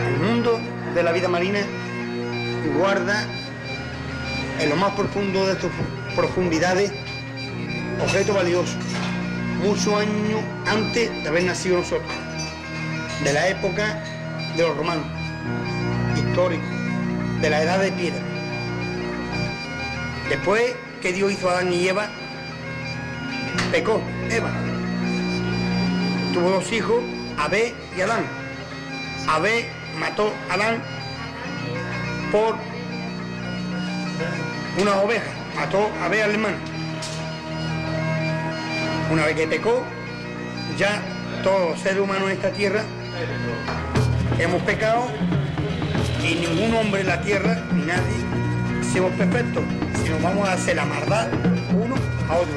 El mundo de la vida marina guarda en lo más profundo de sus profundidades objetos valiosos, muchos años antes de haber nacido nosotros, de la época de los romanos, históricos, de la edad de piedra. Después que Dios hizo a Adán y Eva, pecó Eva. Tuvo dos hijos, Abel y Adán. Abel mató a Adán por una oveja, mató a Abel al hermano. Una vez que pecó, ya todos los seres humanos en esta tierra hemos pecado y ningún hombre en la tierra, ni nadie, somos perfectos, sino vamos a hacer la maldad uno a otro,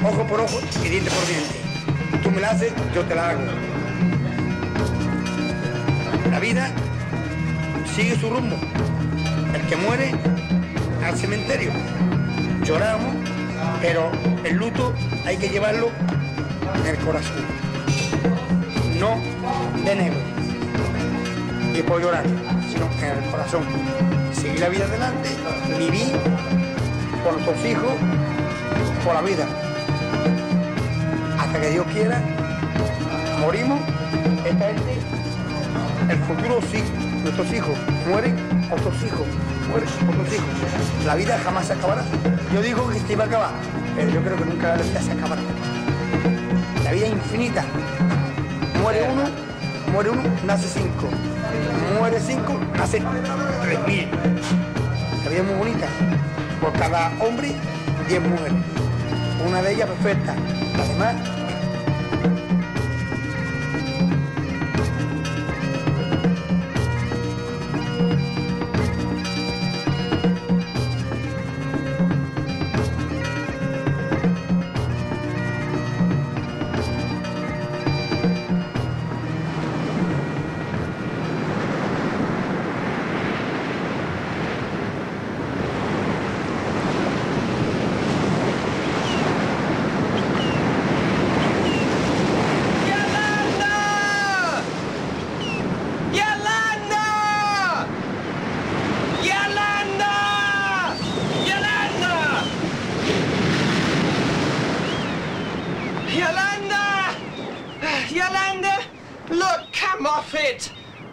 ojo por ojo y diente por diente. Tú me la haces, yo te la hago. La vida sigue su rumbo. El que muere al cementerio. Lloramos, pero el luto hay que llevarlo en el corazón. No de negro y por llorar, sino en el corazón. Seguir la vida adelante, vivir por nuestros hijos, por la vida. Hasta que Dios quiera, morimos, esta gente, el futuro sí, nuestros hijos mueren, otros hijos mueren, otros hijos. La vida jamás se acabará. Yo digo que se iba a acabar, pero yo creo que nunca la vida se acabará. La vida es infinita. Muere uno, nace 5. Muere 5, nace 3.000. La vida es muy bonita. Por cada hombre, 10 mujeres. Una de ellas perfecta. Las demás,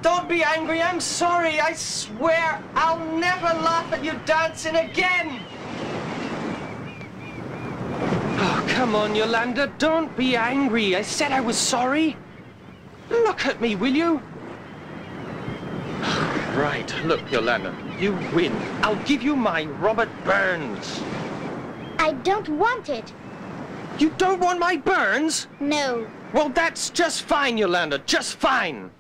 Don't be angry, I'm sorry. I swear I'll never laugh at you dancing again. Oh, come on, Yolanda, don't be angry. I said I was sorry. Look at me, will you? Right, look, Yolanda, you win. I'll give you my Robert Burns. I don't want it. You don't want my Burns? No. Well, that's just fine, Yolanda, just fine.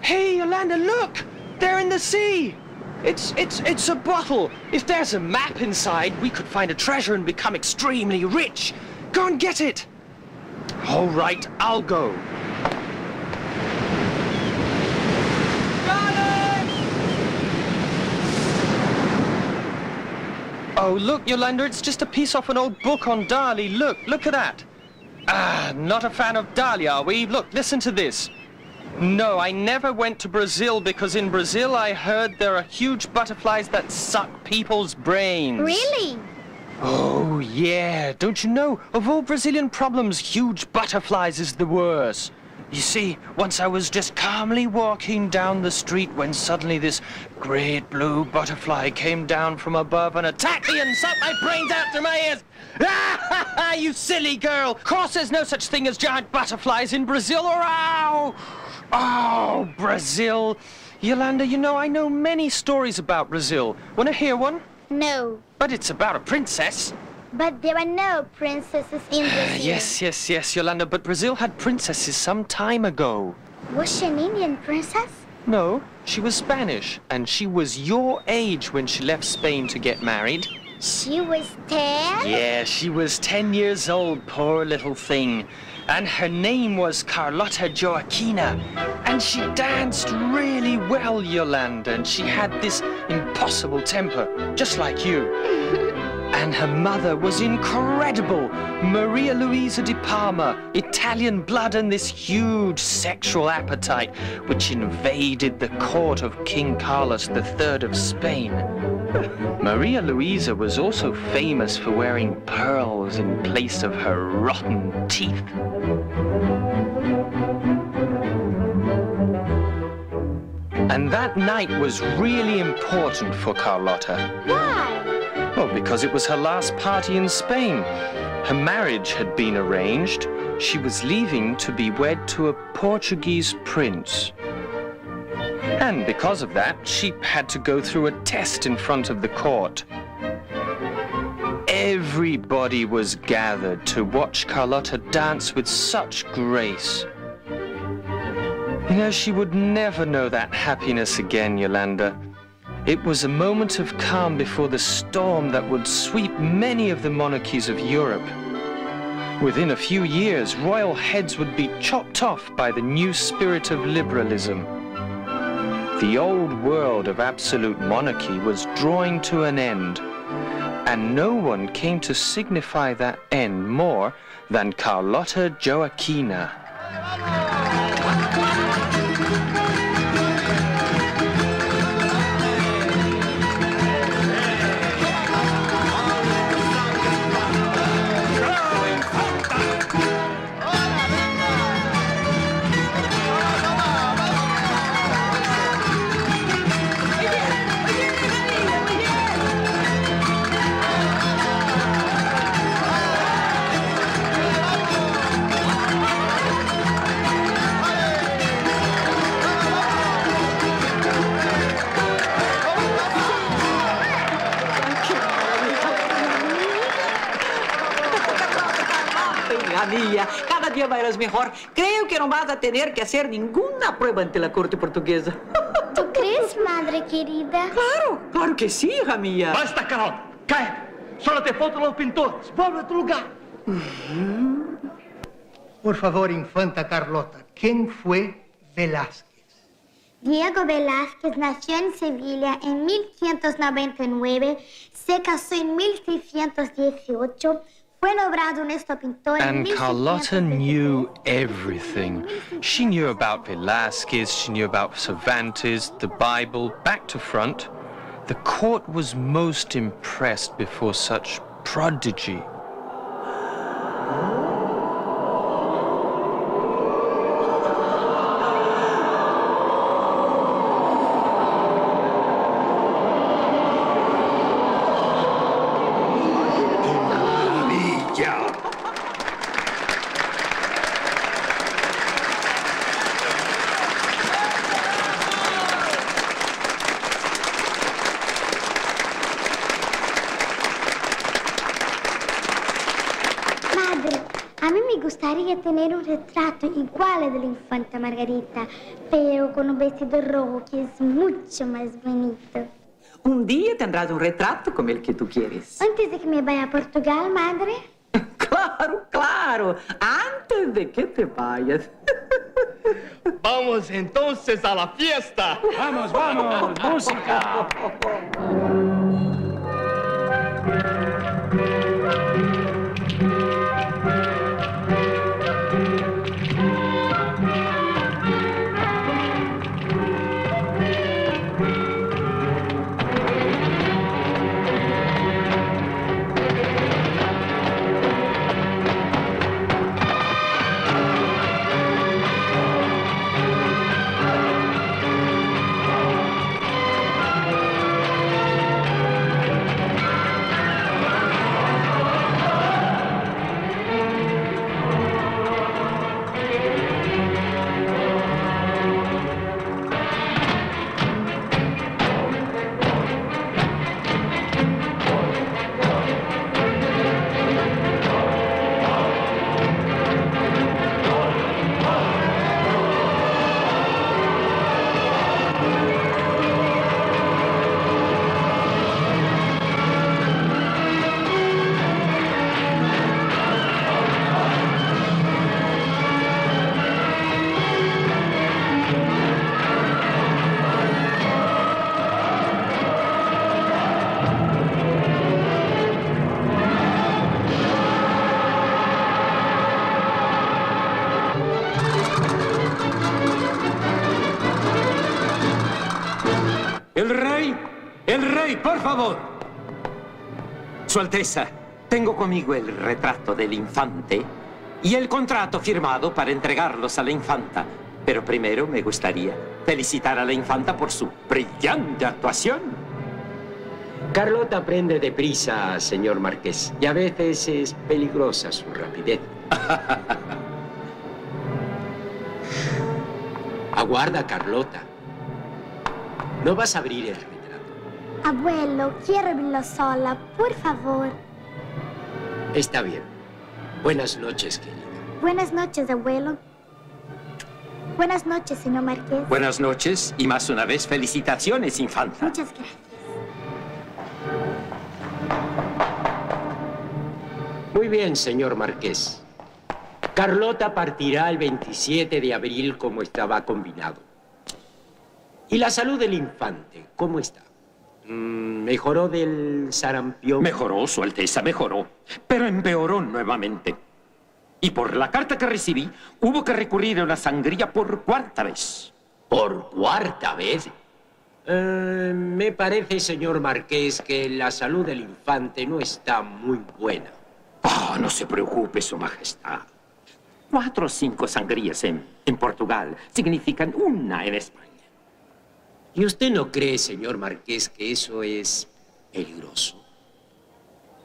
Hey, Yolanda, look! They're in the sea! It's a bottle. If there's a map inside, we could find a treasure and become extremely rich. Go and get it! All right, I'll go. Got it! Oh, look, Yolanda, it's just a piece off an old book on Dali. Look at that. Ah, not a fan of Dali, are we? Look, listen to this. No, I never went to Brazil because in Brazil I heard there are huge butterflies that suck people's brains. Really? Oh, yeah. Don't you know, of all Brazilian problems, huge butterflies is the worst. You see, once I was just calmly walking down the street when suddenly this great blue butterfly came down from above and attacked me and sucked my brains out through my ears. Ah, you silly girl! Of course there's no such thing as giant butterflies in Brazil, or ow! Oh, Brazil. Yolanda, you know, I know many stories about Brazil. Want to hear one? No. But it's about a princess. But there are no princesses in Brazil. Yes, Yolanda, but Brazil had princesses some time ago. Was she an Indian princess? No, she was Spanish, and she was your age when she left Spain to get married. She was 10? Yeah, she was 10 years old, poor little thing. And her name was Carlota Joaquina. And she danced really well, Yolanda, and she had this impossible temper, just like you. And her mother was incredible. Maria Luisa di Parma, Italian blood and this huge sexual appetite which invaded the court of King Carlos III of Spain. Maria Luisa was also famous for wearing pearls in place of her rotten teeth. And that night was really important for Carlota. Why? Well, because it was her last party in Spain. Her marriage had been arranged. She was leaving to be wed to a Portuguese prince. And because of that, she had to go through a test in front of the court. Everybody was gathered to watch Carlota dance with such grace. You know, she would never know that happiness again, Yolanda. It was a moment of calm before the storm that would sweep many of the monarchies of Europe. Within a few years, royal heads would be chopped off by the new spirit of liberalism. The old world of absolute monarchy was drawing to an end, and no one came to signify that end more than Carlota Joaquina. Mía, cada día bailas mejor. Creo que no vas a tener que hacer ninguna prueba ante la corte portuguesa. ¿Tú crees, madre querida? Claro, claro que sí, hija mía. Basta, Carol. Cae. Solo te faltan los pintores. Vuelve a tu lugar. Por favor, infanta Carlota, ¿quién fue Velázquez? Diego Velázquez nació en Sevilla en 1599, se casó en 1618, fue nombrado nuestro pintor en And Carlota 1617. knew everything. She knew about Velázquez, she knew about Cervantes, the Bible, back to front. The court was most impressed before such prodigy. A mí me gustaría tener un retrato igual al de la infanta Margarita, pero con un vestido rojo que es mucho más bonito. Un día tendrás un retrato como el que tú quieres. Antes de que me vaya a Portugal, madre. Claro, claro. Antes de que te vayas. Vamos entonces a la fiesta. Vamos, vamos, música. Rey, por favor. Su Alteza, tengo conmigo el retrato del infante y el contrato firmado para entregarlos a la infanta. Pero primero me gustaría felicitar a la infanta por su brillante actuación. Carlota aprende deprisa, señor Marqués, y a veces es peligrosa su rapidez. Aguarda, Carlota. ¿No vas a abrir el retrato? Abuelo, quiero abrirlo sola, por favor. Está bien. Buenas noches, querida. Buenas noches, abuelo. Buenas noches, señor Marqués. Buenas noches y más una vez felicitaciones, infanta. Muchas gracias. Muy bien, señor Marqués. Carlota partirá el 27 de abril como estaba combinado. ¿Y la salud del infante, cómo está? ¿Mejoró del sarampión? Mejoró, Su Alteza, mejoró, pero empeoró nuevamente. Y por la carta que recibí, hubo que recurrir a una sangría por cuarta vez. ¿Por cuarta vez? Me parece, señor Marqués, que la salud del infante no está muy buena. Oh, no se preocupe, Su Majestad. 4 o 5 sangrías en Portugal significan una en España. ¿Y usted no cree, señor Marqués, que eso es peligroso?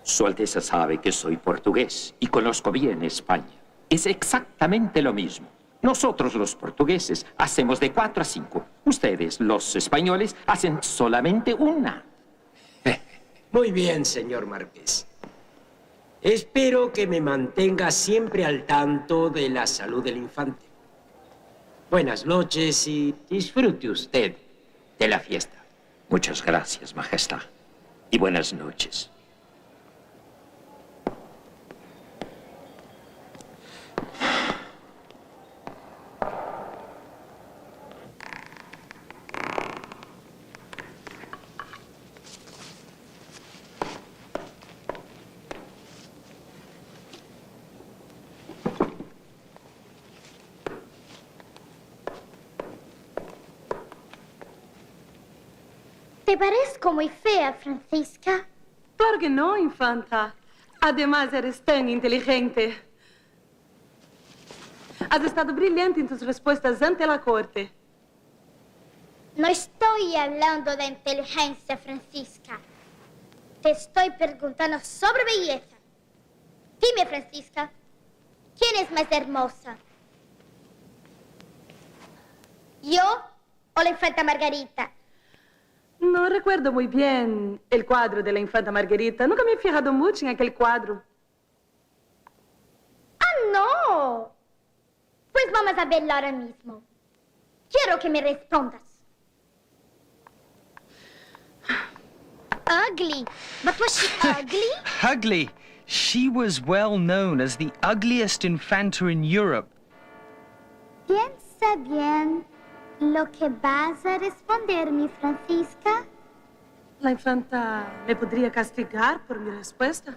Su Alteza sabe que soy portugués y conozco bien España. Es exactamente lo mismo. Nosotros, los portugueses, hacemos de 4 a 5. Ustedes, los españoles, hacen solamente una. Muy bien, señor Marqués. Espero que me mantenga siempre al tanto de la salud del infante. Buenas noches y disfrute usted de la fiesta. Muchas gracias, Majestad. Y buenas noches. ¿Te parezco muy fea, Francisca? Claro que no, infanta. Además, eres tan inteligente. Has estado brillante en tus respuestas ante la corte. No estoy hablando de inteligencia, Francisca. Te estoy preguntando sobre belleza. Dime, Francisca, ¿quién es más hermosa? ¿Yo o la infanta Margarita? No recuerdo muy bien el cuadro de la infanta Margarita. Nunca me he fijado mucho en aquel cuadro. ¡Ah, no! Pues vamos a verlo ahora mismo. Quiero que me respondas. Ugly. But was she ugly? Ugly? She was well known as the ugliest infanta in Europe. Piensa bien lo que vas a responderme, Francisca. La infanta me podría castigar por mi respuesta.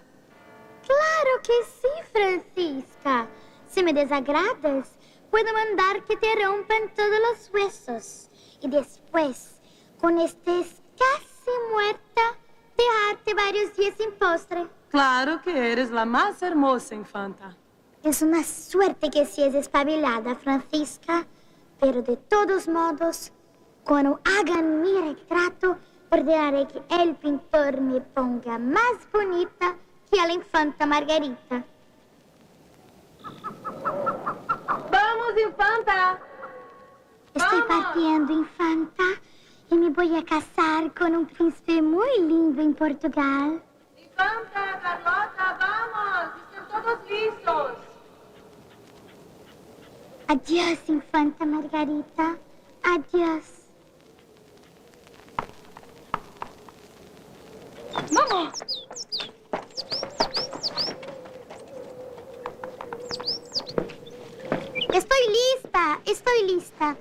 Claro que sí, Francisca. Si me desagradas, puedo mandar que te rompan todos los huesos. Y después, cuando estés casi muerta, dejarte varios días sin postre. Claro que eres la más hermosa, infanta. Es una suerte que seas espabilada, Francisca. Pero de todos modos, cuando hagan mi retrato, ordenaré que el pintor me ponga más bonita que a la infanta Margarita. ¡Vamos, infanta! Estoy partiendo, infanta, y me voy a casar con un príncipe muy lindo en Portugal. Infanta, Carlota, vamos, están todos listos. Adiós, infanta Margarita. Adiós. ¡Vamos! Estoy lista.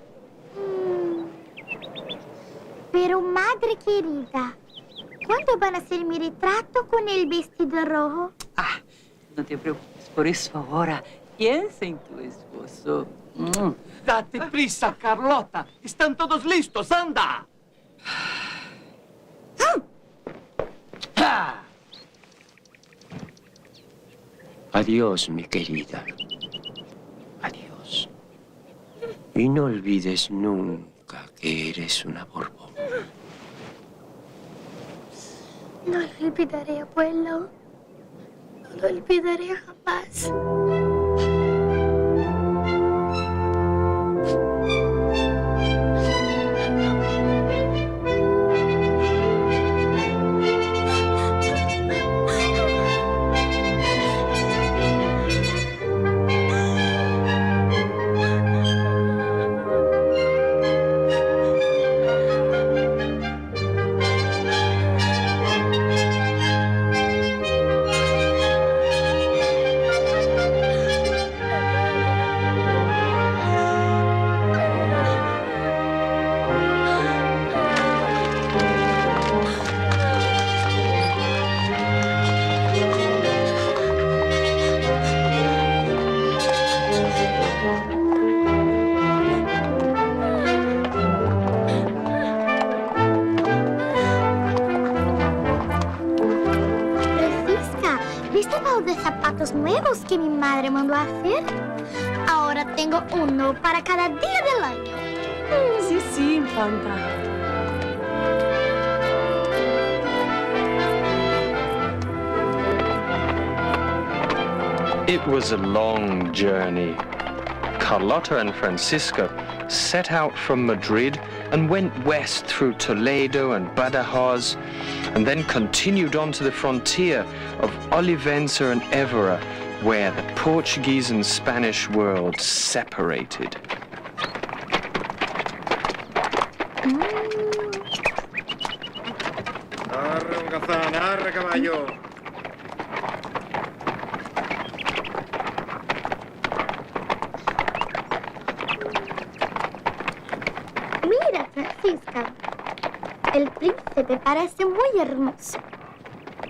Pero, madre querida, ¿cuándo van a hacer mi retrato con el vestido rojo? Ah, no te preocupes por eso ahora. Piensa en tu esposo. Date prisa, Carlota. Están todos listos, anda. Adiós, mi querida. Adiós. Y no olvides nunca que eres una Borbón. No lo olvidaré, abuelo. No lo olvidaré jamás. Nuevos que mi madre mandó a hacer. Ahora tengo uno para cada día del año. Sí, sí, infanta. It was a long journey. Carlota and Francisco set out from Madrid and went west through Toledo and Badajoz, and then continued on to the frontier of Olivenza and Évora, where the Portuguese and Spanish worlds separated. Arre, holgazán, arre, caballo. Mira, Francisca. El príncipe parece muy hermoso.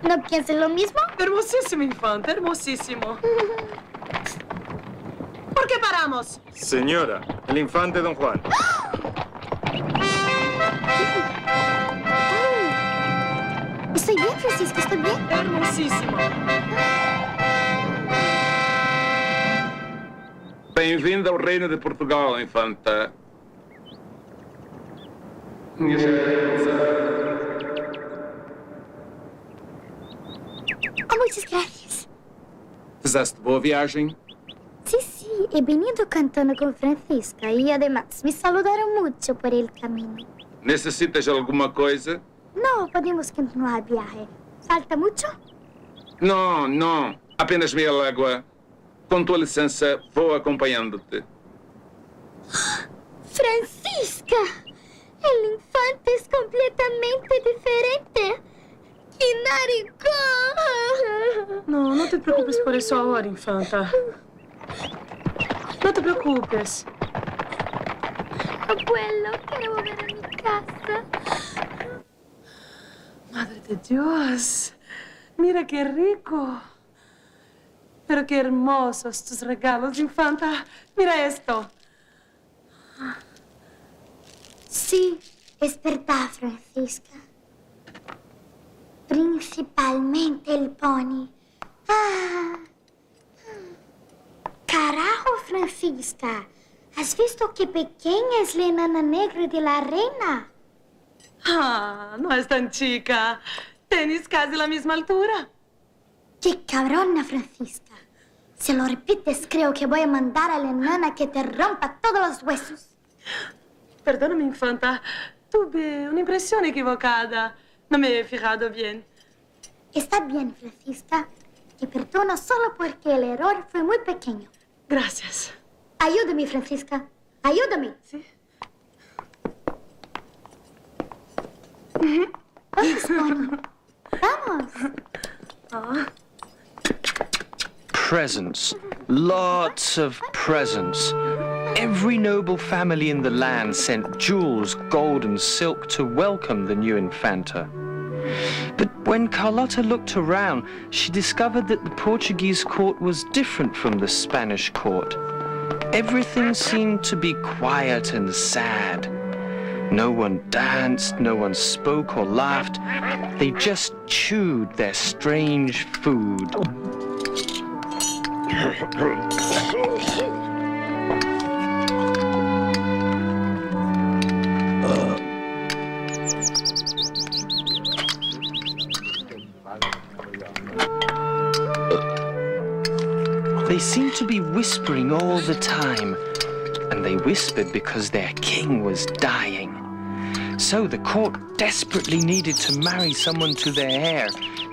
¿No piensas lo mismo? Hermosísimo, infanta, hermosísimo. ¿Por qué paramos? Señora, el infante Don Juan. Estoy bien, Francisca, estoy bien. Hermosísimo. Bem-vinda ao Reino de Portugal, infanta. Muchas gracias. Fizeste boa viagem? Sí, sí, he venido cantando con Francisca y además me saludaron mucho por el camino. Necessitas alguma coisa? No, podemos continuar el viaje. ¿Falta mucho? Não, não. Apenas meia légua. Com tua licença, vou acompanhando-te. Francisca, el infante es completamente diferente. ¡Qué naricón! No, no te preocupes por eso ahora, infanta. No te preocupes. Abuelo, quiero volver a mi casa. Madre de Dios, mira qué rico. Pero qué hermosos tus regalos, infanta. Mira esto. Sí, es verdad, Francisca. Principalmente el pony. Carajo, Francisca. ¿Has visto qué pequeña es la enana negra de la reina? No es tan chica. Tenis casi la misma altura. ¡Qué cabrona, Francisca! Si lo repites, creo que voy a mandar a la enana que te rompa todos los huesos. Perdóname, infanta. Tuve una impresión equivocada. No me he fijado bien. Está bien, Francisca. Te perdono solo porque el error fue muy pequeño. Gracias. Ayúdame, Francisca. Ayúdame. Sí. Vamos, Pony. Vamos. Presents. Lots of presents. Every noble family in the land sent jewels, gold and silk to welcome the new Infanta. But when Carlota looked around, she discovered that the Portuguese court was different from the Spanish court. Everything seemed to be quiet and sad. No one danced, no one spoke or laughed. They just chewed their strange food. They seemed to be whispering all the time, and they whispered because their king was dying. So the court desperately needed to marry someone to their heir,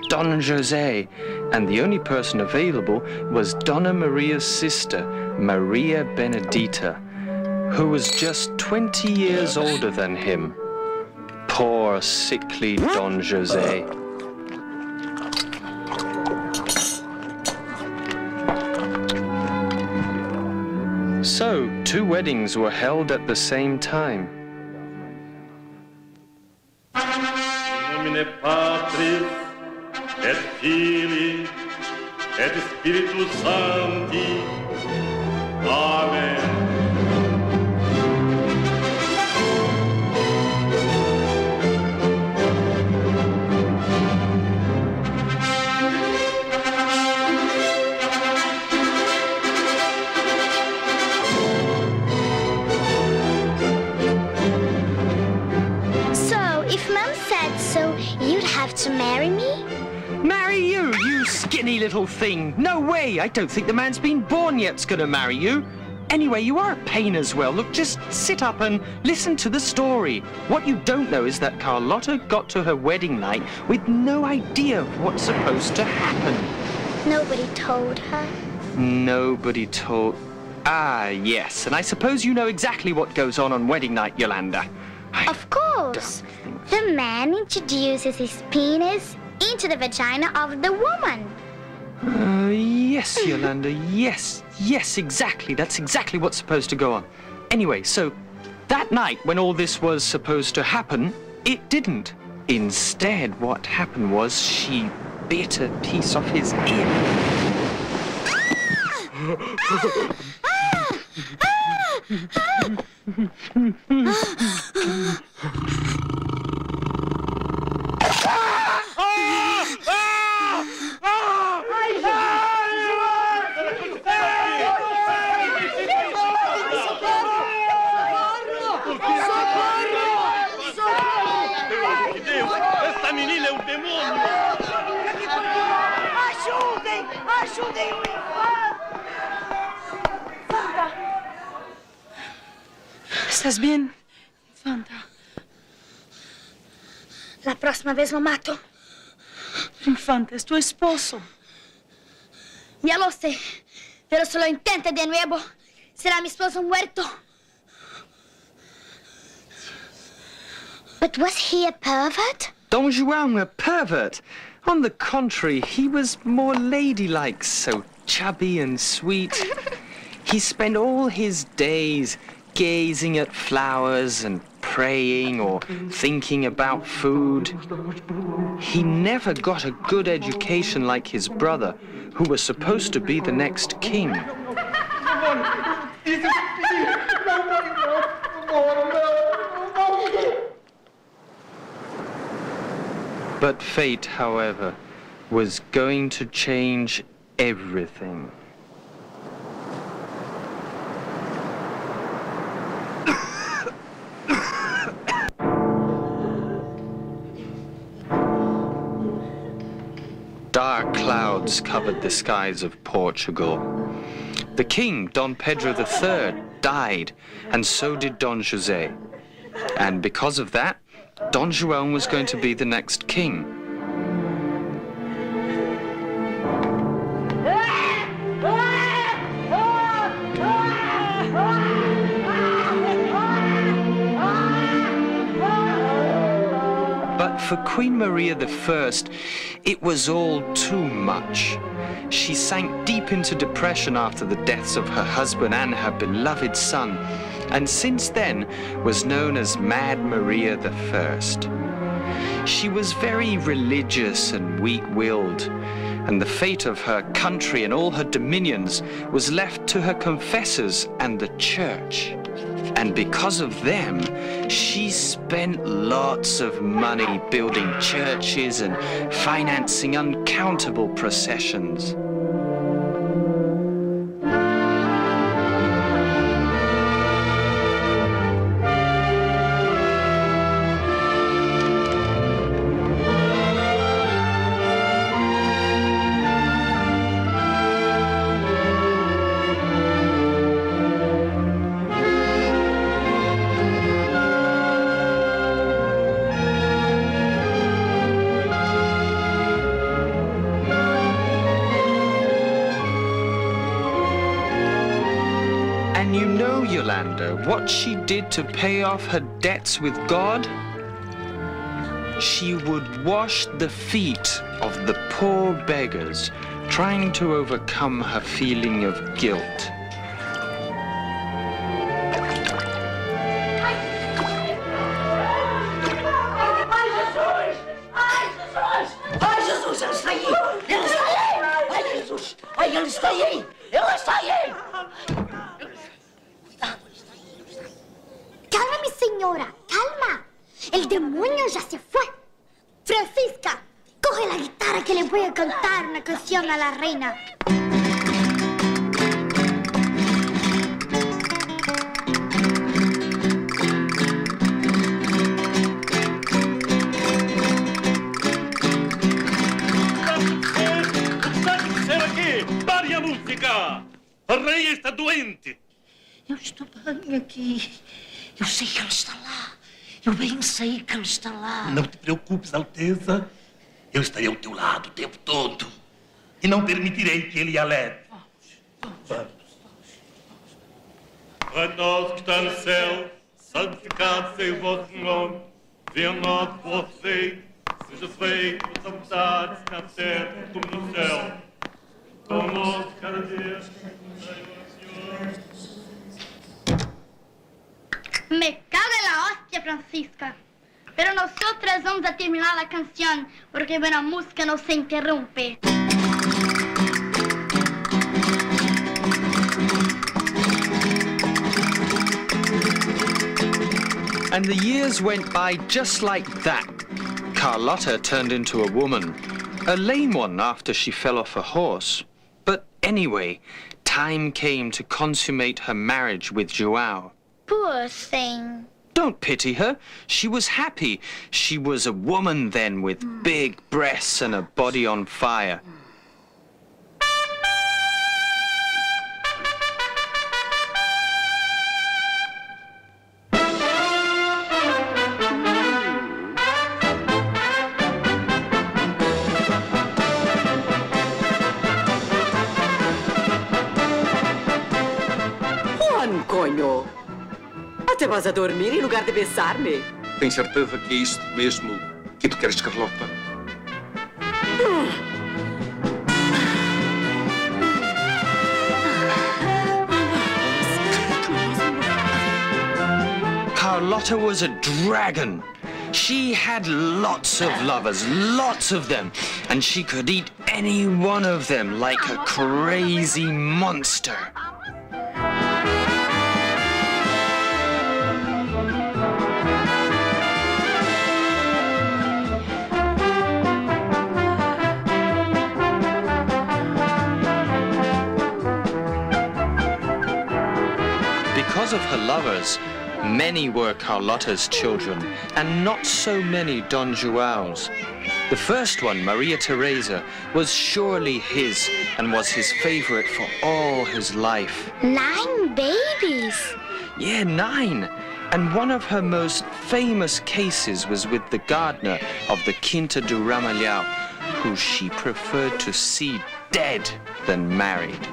Don José, and the only person available was Donna Maria's sister, Maria Benedita, who was just 20 years older than him. Poor, sickly Don José. So, 2 weddings were held at the same time. In nomine Patris et Filii et Spiritus Sancti. Amen. To marry me? Marry you, you skinny little thing. No way. I don't think the man's been born yet's gonna marry you. Anyway, you are a pain as well. Look, just sit up and listen to the story. What you don't know is that Carlota got to her wedding night with no idea of what's supposed to happen. Nobody told her? Nobody told... Ah, yes. And I suppose you know exactly what goes on wedding night, Yolanda. Of course. The man introduces his penis into the vagina of the woman. Yes, Yolanda, yes, exactly. That's exactly what's supposed to go on. Anyway, so that night when all this was supposed to happen, it didn't. Instead, what happened was she bit a piece off his ear. Esta menina é um demônio! Ajudem! Ajudem o infante! Infanta! ¿Estás bien, Infanta? La próxima vez lo mato. Infanta, es tu esposo. Ya lo sé, pero si lo intenta de nuevo, será mi esposo muerto. But was he a pervert? Dom João, a pervert? On the contrary, he was more ladylike, so chubby and sweet. He spent all his days gazing at flowers and praying or thinking about food. He never got a good education like his brother, who was supposed to be the next king. But fate, however, was going to change everything. Dark clouds covered the skies of Portugal. The king, Dom Pedro III, died, and so did Don José. And because of that, Don João was going to be the next king. But for Queen Maria I, it was all too much. She sank deep into depression after the deaths of her husband and her beloved son, and since then was known as Mad Maria I. She was very religious and weak-willed, and the fate of her country and all her dominions was left to her confessors and the church. And because of them, she spent lots of money building churches and financing uncountable processions. wonder what she did to pay off her debts with God? She would wash the feet of the poor beggars, trying to overcome her feeling of guilt. Ele está aí! Ele está aí! Calma, mi señora, calma. El demonio ya se fue. Francisca, coge la guitarra que le voy a cantar una canción a la reina. A rainha está doente. Eu estou bem aqui. Eu sei que ele está lá. Eu bem sei que ele está lá. Não te preocupes, Alteza. Eu estarei ao teu lado o tempo todo. E não permitirei que ele a leve. Vamos. A nós que está no céu, santificado seja o vosso nome. Venha a nós o vosso reino. Seja feita a vossa vontade, na terra como no céu. Como cada dia. Me cago en la hostia, Francisca. Pero nosotras vamos a terminar la canción porque buena música no se interrumpe. And the years went by just like that. Carlota turned into a woman, a lame one after she fell off a horse. But anyway, time came to consummate her marriage with João. Poor thing. Don't pity her. She was happy. She was a woman then with big breasts and a body on fire. Coño! Até vas a dormir em lugar de besar-me? Tens certeza que é isto mesmo que tu queres, Carlota? Carlota was a dragon. She had lots of lovers, lots of them, and she could eat any one of them like a crazy monster. Because of her lovers, many were Carlota's children, and not so many Don João's. The first one, Maria Teresa, was surely his and was his favorite for all his life. 9 babies? Yeah, 9. And one of her most famous cases was with the gardener of the Quinta do Ramalhão, who she preferred to see dead than married.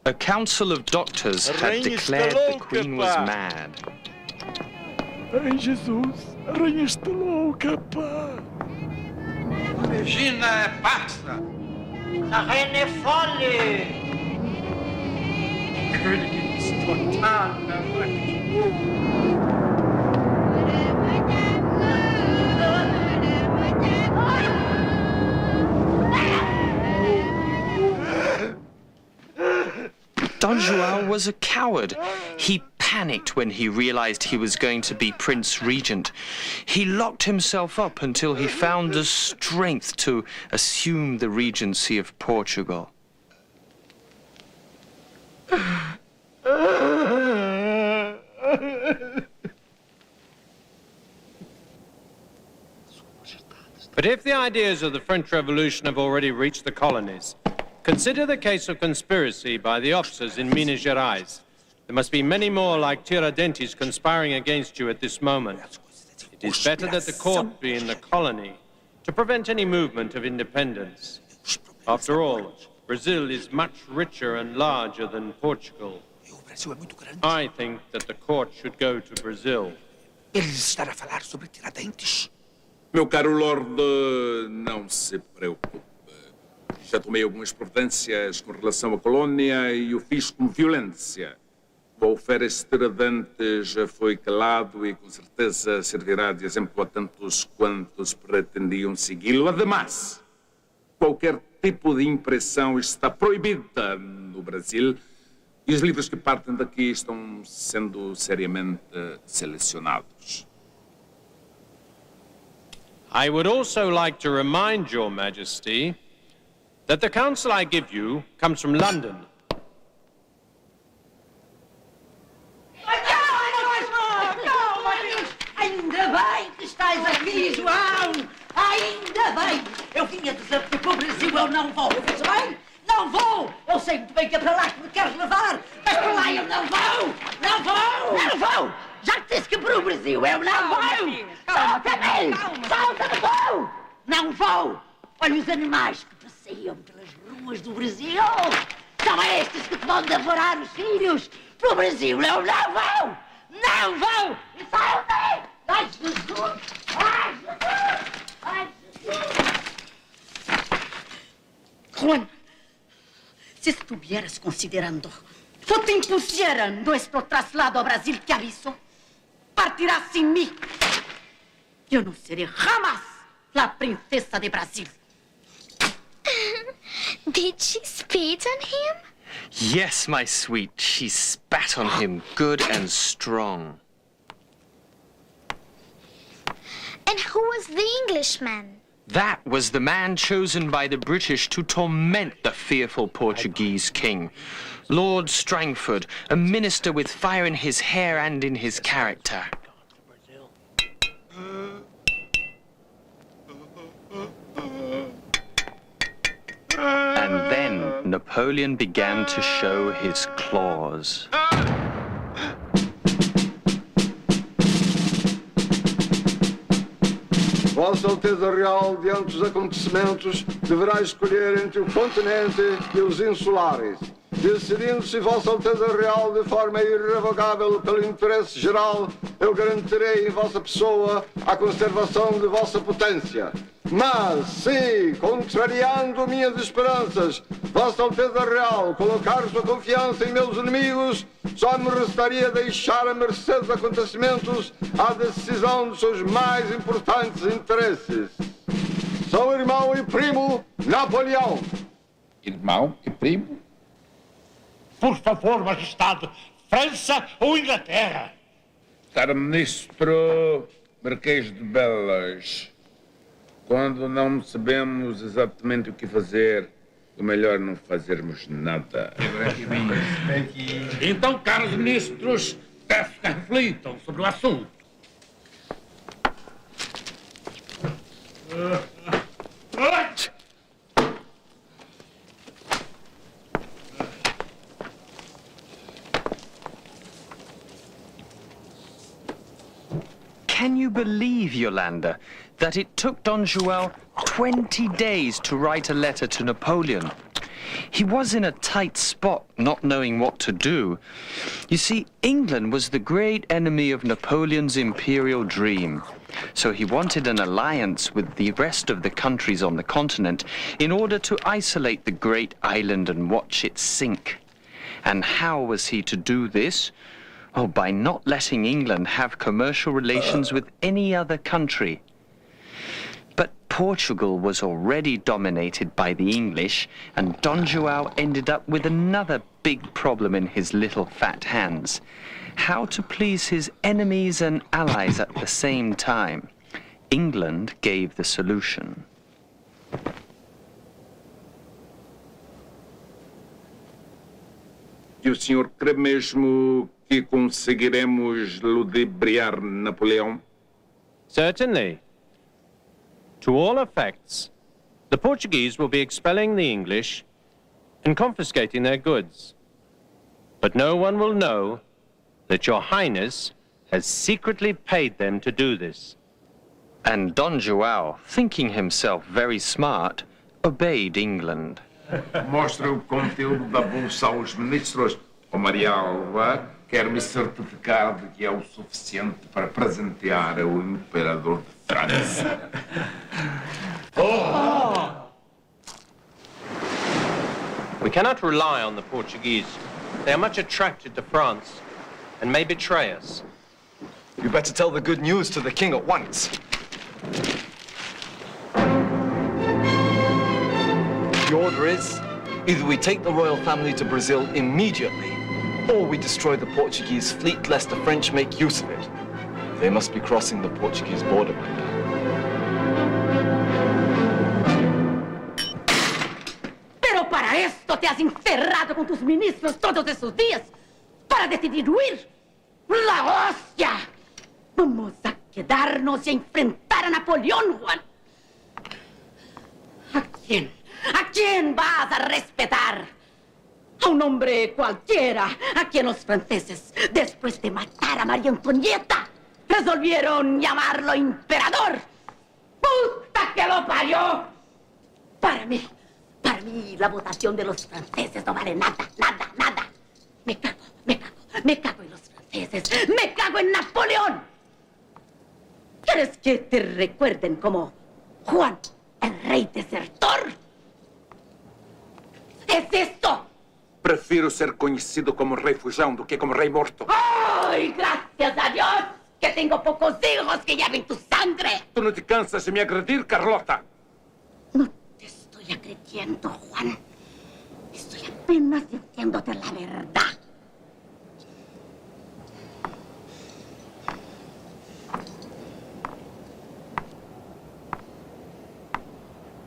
A council of doctors had declared the queen was mad. Ai, Jesus, a rainha está louca, pá. Regina é parça. A reine é folle. Königin ist Dom João was a coward. He panicked when he realized he was going to be Prince Regent. He locked himself up until he found the strength to assume the regency of Portugal. But if the ideas of the French Revolution have already reached the colonies, consider the case of conspiracy by the officers in Minas Gerais. There must be many more like Tiradentes conspiring against you at this moment. It is better that the court be in the colony to prevent any movement of independence. After all, Brazil is much richer and larger than Portugal. I think that the court should go to Brazil. Meu caro Lord, não se preocupe. Já tomei algumas providências com relação à colônia e o fiz com violência. O alferes Tiradentes já foi calado e com certeza servirá de exemplo a tantos quantos pretendiam segui-lo. Ademais, qualquer tipo de impressão está proibida no Brasil e os livros que partem daqui estão sendo seriamente selecionados. I would also like to remind Your Majesty that the counsel I give you comes from London. Ainda bem que estás aqui, João! Ainda bem! Eu vinha dizer-te que o Brasil eu não vou, vês bem? Não vou! Eu sei muito bem que é para lá que me queres levar, mas para lá eu não vou! Não vou! Não vou! Já te disse que para o Brasil eu não vou! Solta-me! Solta-me, vou! Não vou! Olha os animais que passeiam pelas ruas do Brasil! São estes que te vão devorar os filhos! Para o Brasil eu não vou! Não vou! E saiam daí! Ai, Jesus! Ai, Jesus! Ai, Jesus! Juan, si estuvieras considerando o te impusieran nuestro traslado a Brasil, ¿qué aviso? Partirás sin mí. Yo no seré jamás la princesa de Brasil. Did she spit on him? Yes, my sweet, she spat on him good and strong. And who was the Englishman? That was the man chosen by the British to torment the fearful Portuguese king. Lord Strangford, a minister with fire in his hair and in his character. And then Napoleon began to show his claws. Vossa Alteza Real, diante dos acontecimentos, deverá escolher entre o continente e os insulares. Decidindo-se Vossa Alteza Real de forma irrevogável pelo interesse geral, eu garantirei em vossa pessoa a conservação de vossa potência. Mas, se, contrariando minhas esperanças, Vossa Alteza Real colocar sua confiança em meus inimigos, só me restaria deixar a mercê dos acontecimentos à decisão dos seus mais importantes interesses. Sou irmão e primo Napoleão. Irmão e primo? Por favor, Majestade, França ou Inglaterra? Caro Ministro Marquês de Belas, quando não sabemos exatamente o que fazer, é melhor não fazermos nada. Então, caros ministros, peço que reflitam sobre o assunto. Can you believe, Yolanda, that it took Don João 20 days to write a letter to Napoleon? He was in a tight spot, not knowing what to do. You see, England was the great enemy of Napoleon's imperial dream. So he wanted an alliance with the rest of the countries on the continent in order to isolate the great island and watch it sink. And how was he to do this? Oh, by not letting England have commercial relations with any other country. But Portugal was already dominated by the English, and Dom João ended up with another big problem in his little fat hands. How to please his enemies and allies at the same time. England gave the solution. E o senhor crê mesmo que conseguiremos ludibriar Napoleão? Certainly. To all effects, the Portuguese will be expelling the English and confiscating their goods. But no one will know that Your Highness has secretly paid them to do this. And Dom João, thinking himself very smart, obeyed England. Mostra o conteúdo da bolsa aos ministros. O Maria Alva quer me certificar de que é o suficiente para presentear o imperador de França. We cannot rely on the Portuguese. They are much attracted to France and may betray us. You better tell the good news to the king at once. The order is, either we take the royal family to Brazil immediately, or we destroy the Portuguese fleet lest the French make use of it. They must be crossing the Portuguese border by now. Pero para esto te has encerrado con tus ministros todos esos días, para decidir huir. ¡La hostia! Vamos a quedarnos y a enfrentar a Napoleón, Juan. ¿A quién? ¿A quién vas a respetar? A un hombre cualquiera, a quien los franceses, después de matar a María Antonieta, resolvieron llamarlo emperador. ¡Puta que lo parió! Para mí, la votación de los franceses no vale nada, nada, nada. Me cago en los franceses, me cago en Napoleón. ¿Quieres que te recuerden como Juan, el rey desertor? ¿Es esto? Prefiro ser conhecido como rei fujão do que como rei morto. ¡Ay, gracias a Dios! Que tengo pocos hijos que lleven tu sangre. Tu não te cansas de me agredir, Carlota? No te estoy agrediendo, Juan. Estoy apenas diciéndote la verdad.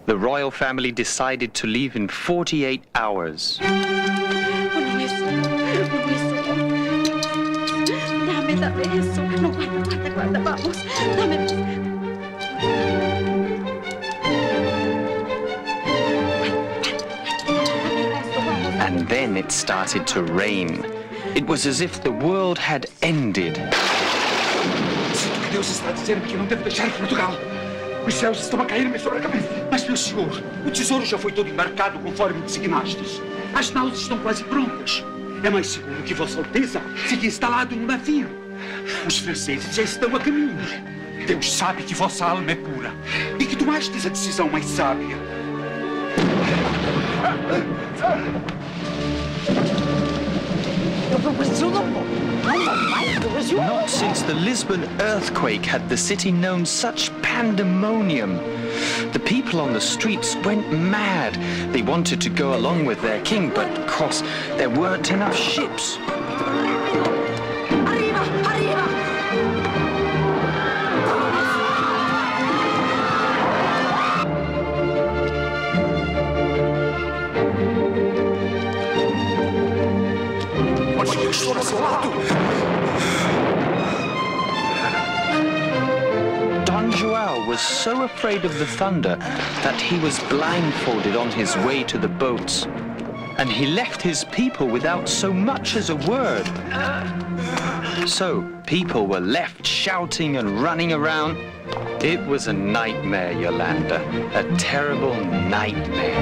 The royal family decided to leave in 48 hours. Dame eso. No, guarda, vamos. Dame. And then it started to rain. It was as if the world had ended. Sinto que Deus está dizendo que não devo deixar Portugal. Os céus estão a cair-me sobre a cabeça. Mas, meu senhor, o tesouro já foi todo embarcado conforme designastes. As naus estão quase prontas. É mais seguro que Vossa Alteza fique instalado no navio. Os franceses já estão a caminho. Deus sabe que vossa alma é pura e que tomastes a decisão mais sábia. Not since the Lisbon earthquake had the city known such pandemonium. The people on the streets went mad. They wanted to go along with their king, but of course there weren't enough ships. Dom João was so afraid of the thunder that he was blindfolded on his way to the boats, and he left his people without so much as a word. So people were left shouting and running around. It was a nightmare, Yolanda, a terrible nightmare.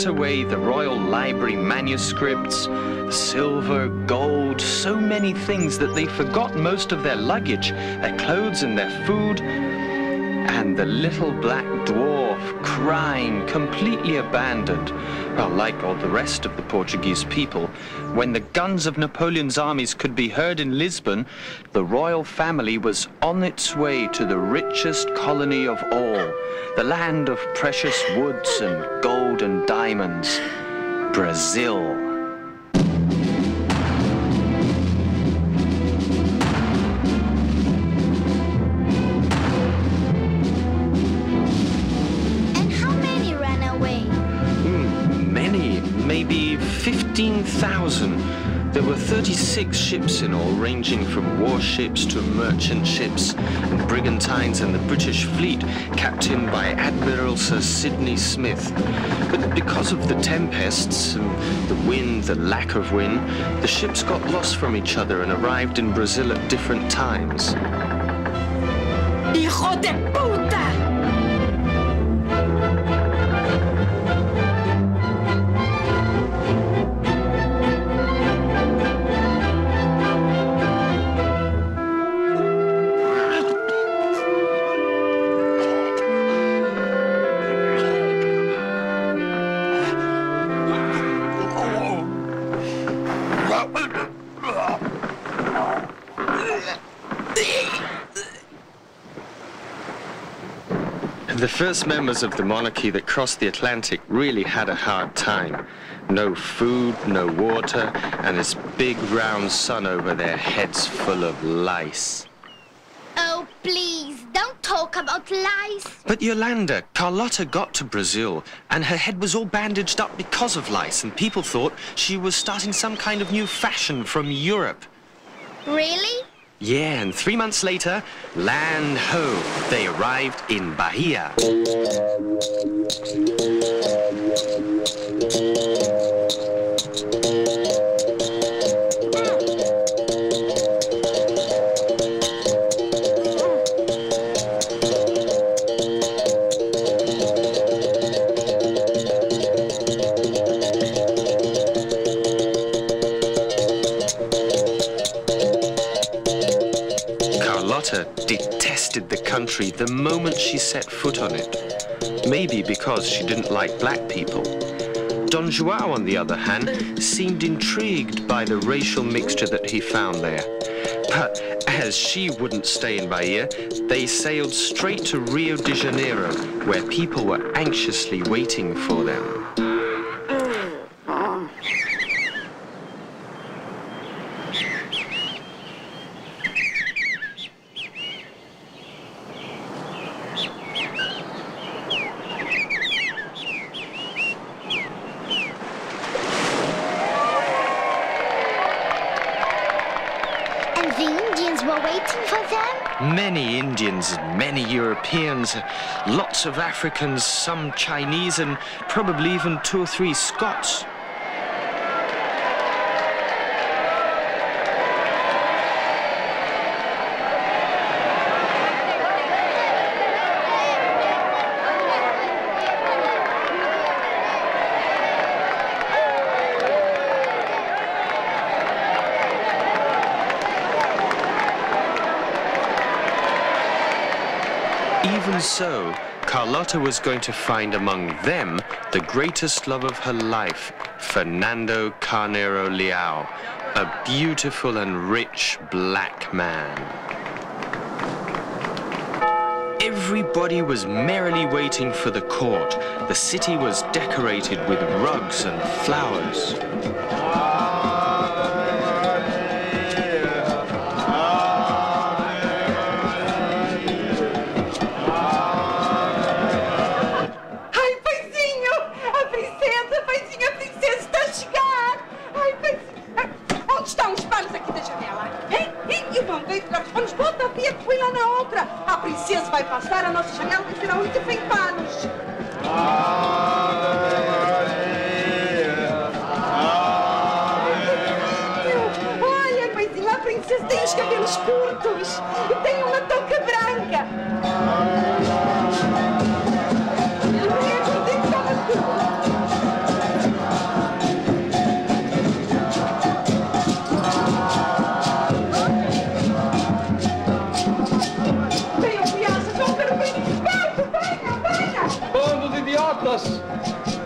packed away the royal library manuscripts, silver, gold, so many things that they forgot most of their luggage, their clothes and their food. And the little black dwarf crying, completely abandoned, well, like all the rest of the Portuguese people. When the guns of Napoleon's armies could be heard in Lisbon, the royal family was on its way to the richest colony of all, the land of precious woods and gold and diamonds, Brazil. Maybe 15,000. There were 36 ships in all, ranging from warships to merchant ships and brigantines and the British fleet, captained by Admiral Sir Sidney Smith. But because of the tempests and the wind, the lack of wind, the ships got lost from each other and arrived in Brazil at different times. Hijo de puta! The first members of the monarchy that crossed the Atlantic really had a hard time. No food, no water, and this big round sun over their heads full of lice. Oh, please, don't talk about lice. But Yolanda, Carlota got to Brazil, and her head was all bandaged up because of lice, and people thought she was starting some kind of new fashion from Europe. Really? Yeah, and 3 months later, land ho, they arrived in Bahia. Carlota detested the country the moment she set foot on it. Maybe because she didn't like black people. Dom João, on the other hand, seemed intrigued by the racial mixture that he found there. But as she wouldn't stay in Bahia, they sailed straight to Rio de Janeiro, where people were anxiously waiting for them. Many Indians, many Europeans, lots of Africans, some Chinese, and probably even 2 or 3 Scots. Even so, Carlota was going to find among them the greatest love of her life, Fernando Carneiro Leão, a beautiful and rich black man. Everybody was merrily waiting for the court. The city was decorated with rugs and flowers. A princesa vai passar, a nossa janela vai ser a única sem panos. Olha, mãezinha, a princesa tem os cabelos curtos e tem uma touca branca.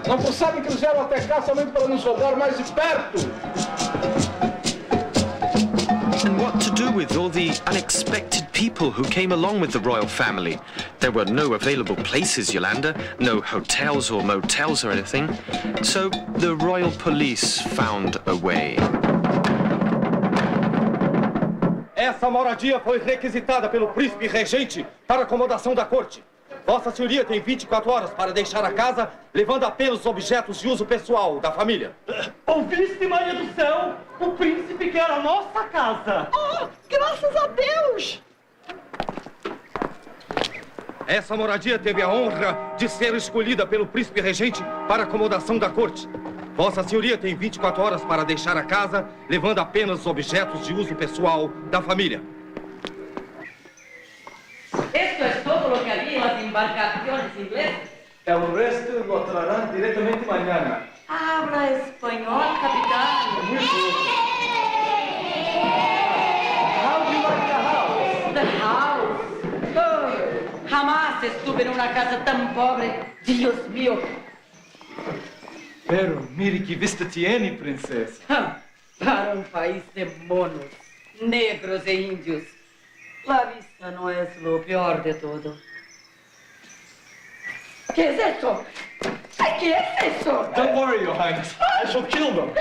Não percebem que eles vieram até cá somente para nos roubar mais de perto? And what to do with all the unexpected people who came along with the royal family? There were no available places, Yolanda, no hotels or motels or anything. So the royal police found a way. Essa moradia foi requisitada pelo príncipe regente para acomodação da corte. Vossa Senhoria tem 24 horas para deixar a casa, levando apenas objetos de uso pessoal da família. Ouviste, Maria do Céu? O príncipe quer a nossa casa. Oh, graças a Deus! Essa moradia teve a honra de ser escolhida pelo príncipe regente para acomodação da corte. Vossa Senhoria tem 24 horas para deixar a casa, levando apenas objetos de uso pessoal da família. Esto es todo lo que había en las embarcaciones inglesas. El resto lo traerán directamente mañana. Habla español, capitán. Muy bien. How do you like the house? The house. Oh, jamás estuve en una casa tan pobre. Dios mío. Pero mire que vista tiene, princesa. Para un país de monos, negros e índios, la vista no es lo peor de todo. ¿Qué es eso? ¿Qué es eso? Don't worry, Your Highness. I shall kill them.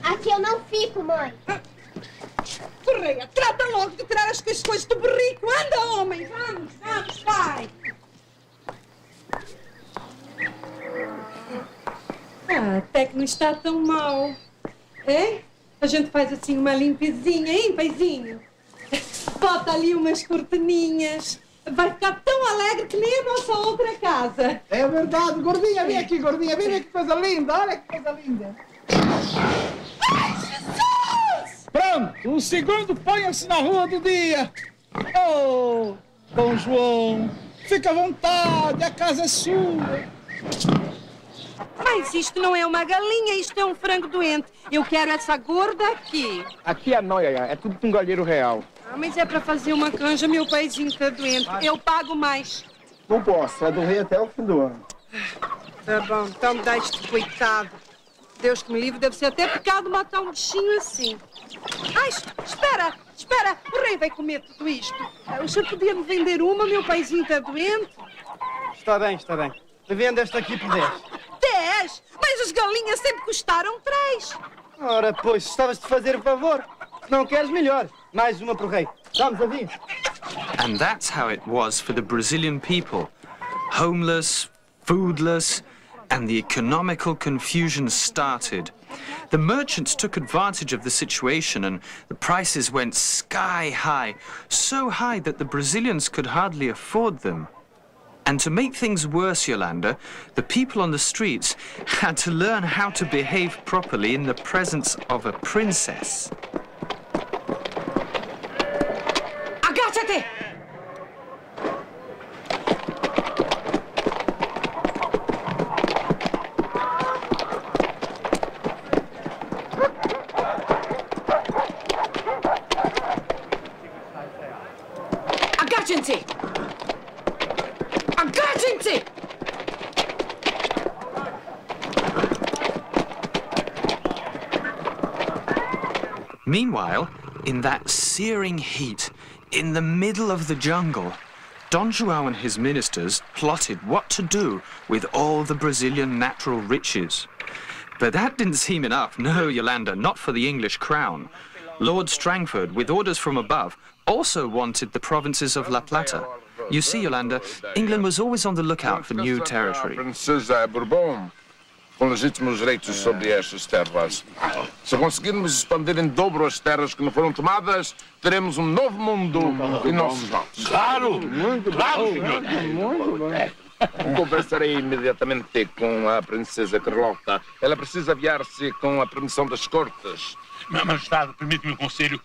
Aqui eu não fico, mãe. Correia, trata logo de tirar as coisas do burrico. Anda, homem. Vamos, vamos, vai. Até que não está tão mal. É? A gente faz assim uma limpezinha, hein, paizinho? Bota ali umas cortininhas. Vai ficar tão alegre que nem a nossa outra casa. É verdade. Gordinha, vem aqui, gordinha. Vem que coisa linda. Olha que coisa linda. Ai, Jesus! Pronto, o segundo ponha-se na rua do dia. Oh, Dom João, fica à vontade, a casa é sua. Mas isto não é uma galinha, isto é um frango doente. Eu quero essa gorda aqui. Aqui é nóia, é tudo com galheiro real. Ah, mas é para fazer uma canja, meu paizinho está doente. Eu pago mais. Não posso, é do rei até o fim do ano. Tá bom, então me dá este coitado. Deus que me livre, deve ser até pecado matar um bichinho assim. Ai, espera, o rei vai comer tudo isto. O senhor podia me vender uma, meu paizinho está doente? Está bem. Vendo esta aqui por 10. 10? Mas as galinhas sempre custaram 3. Ora, pois, estavas de fazer o favor. Se não queres, melhor. Mais uma pro rei. Vamos, adiante. And that's how it was for the Brazilian people. Homeless, foodless, and the economical confusion started. The merchants took advantage of the situation and the prices went sky high, so high that the Brazilians could hardly afford them. And to make things worse, Yolanda, the people on the streets had to learn how to behave properly in the presence of a princess. Agáchate! Agáchense! Agáchense! Meanwhile, in that searing heat, in the middle of the jungle, Dom João and his ministers plotted what to do with all the Brazilian natural riches. But that didn't seem enough. No, Yolanda, not for the English crown. Lord Strangford, with orders from above, also wanted the provinces of La Plata. You see, Yolanda, England was always on the lookout for new territory. Princesa Bourbon, com legítimos direitos sobre estas terras. Se conseguirmos expandir em dobro as terras que não foram tomadas, teremos um novo mundo em nossos mãos. Claro! Claro, senhor! Conversarei imediatamente com a princesa Carlota. Ela precisa aviar-se com a permissão das cortes. Majestade, permite-me um conselho.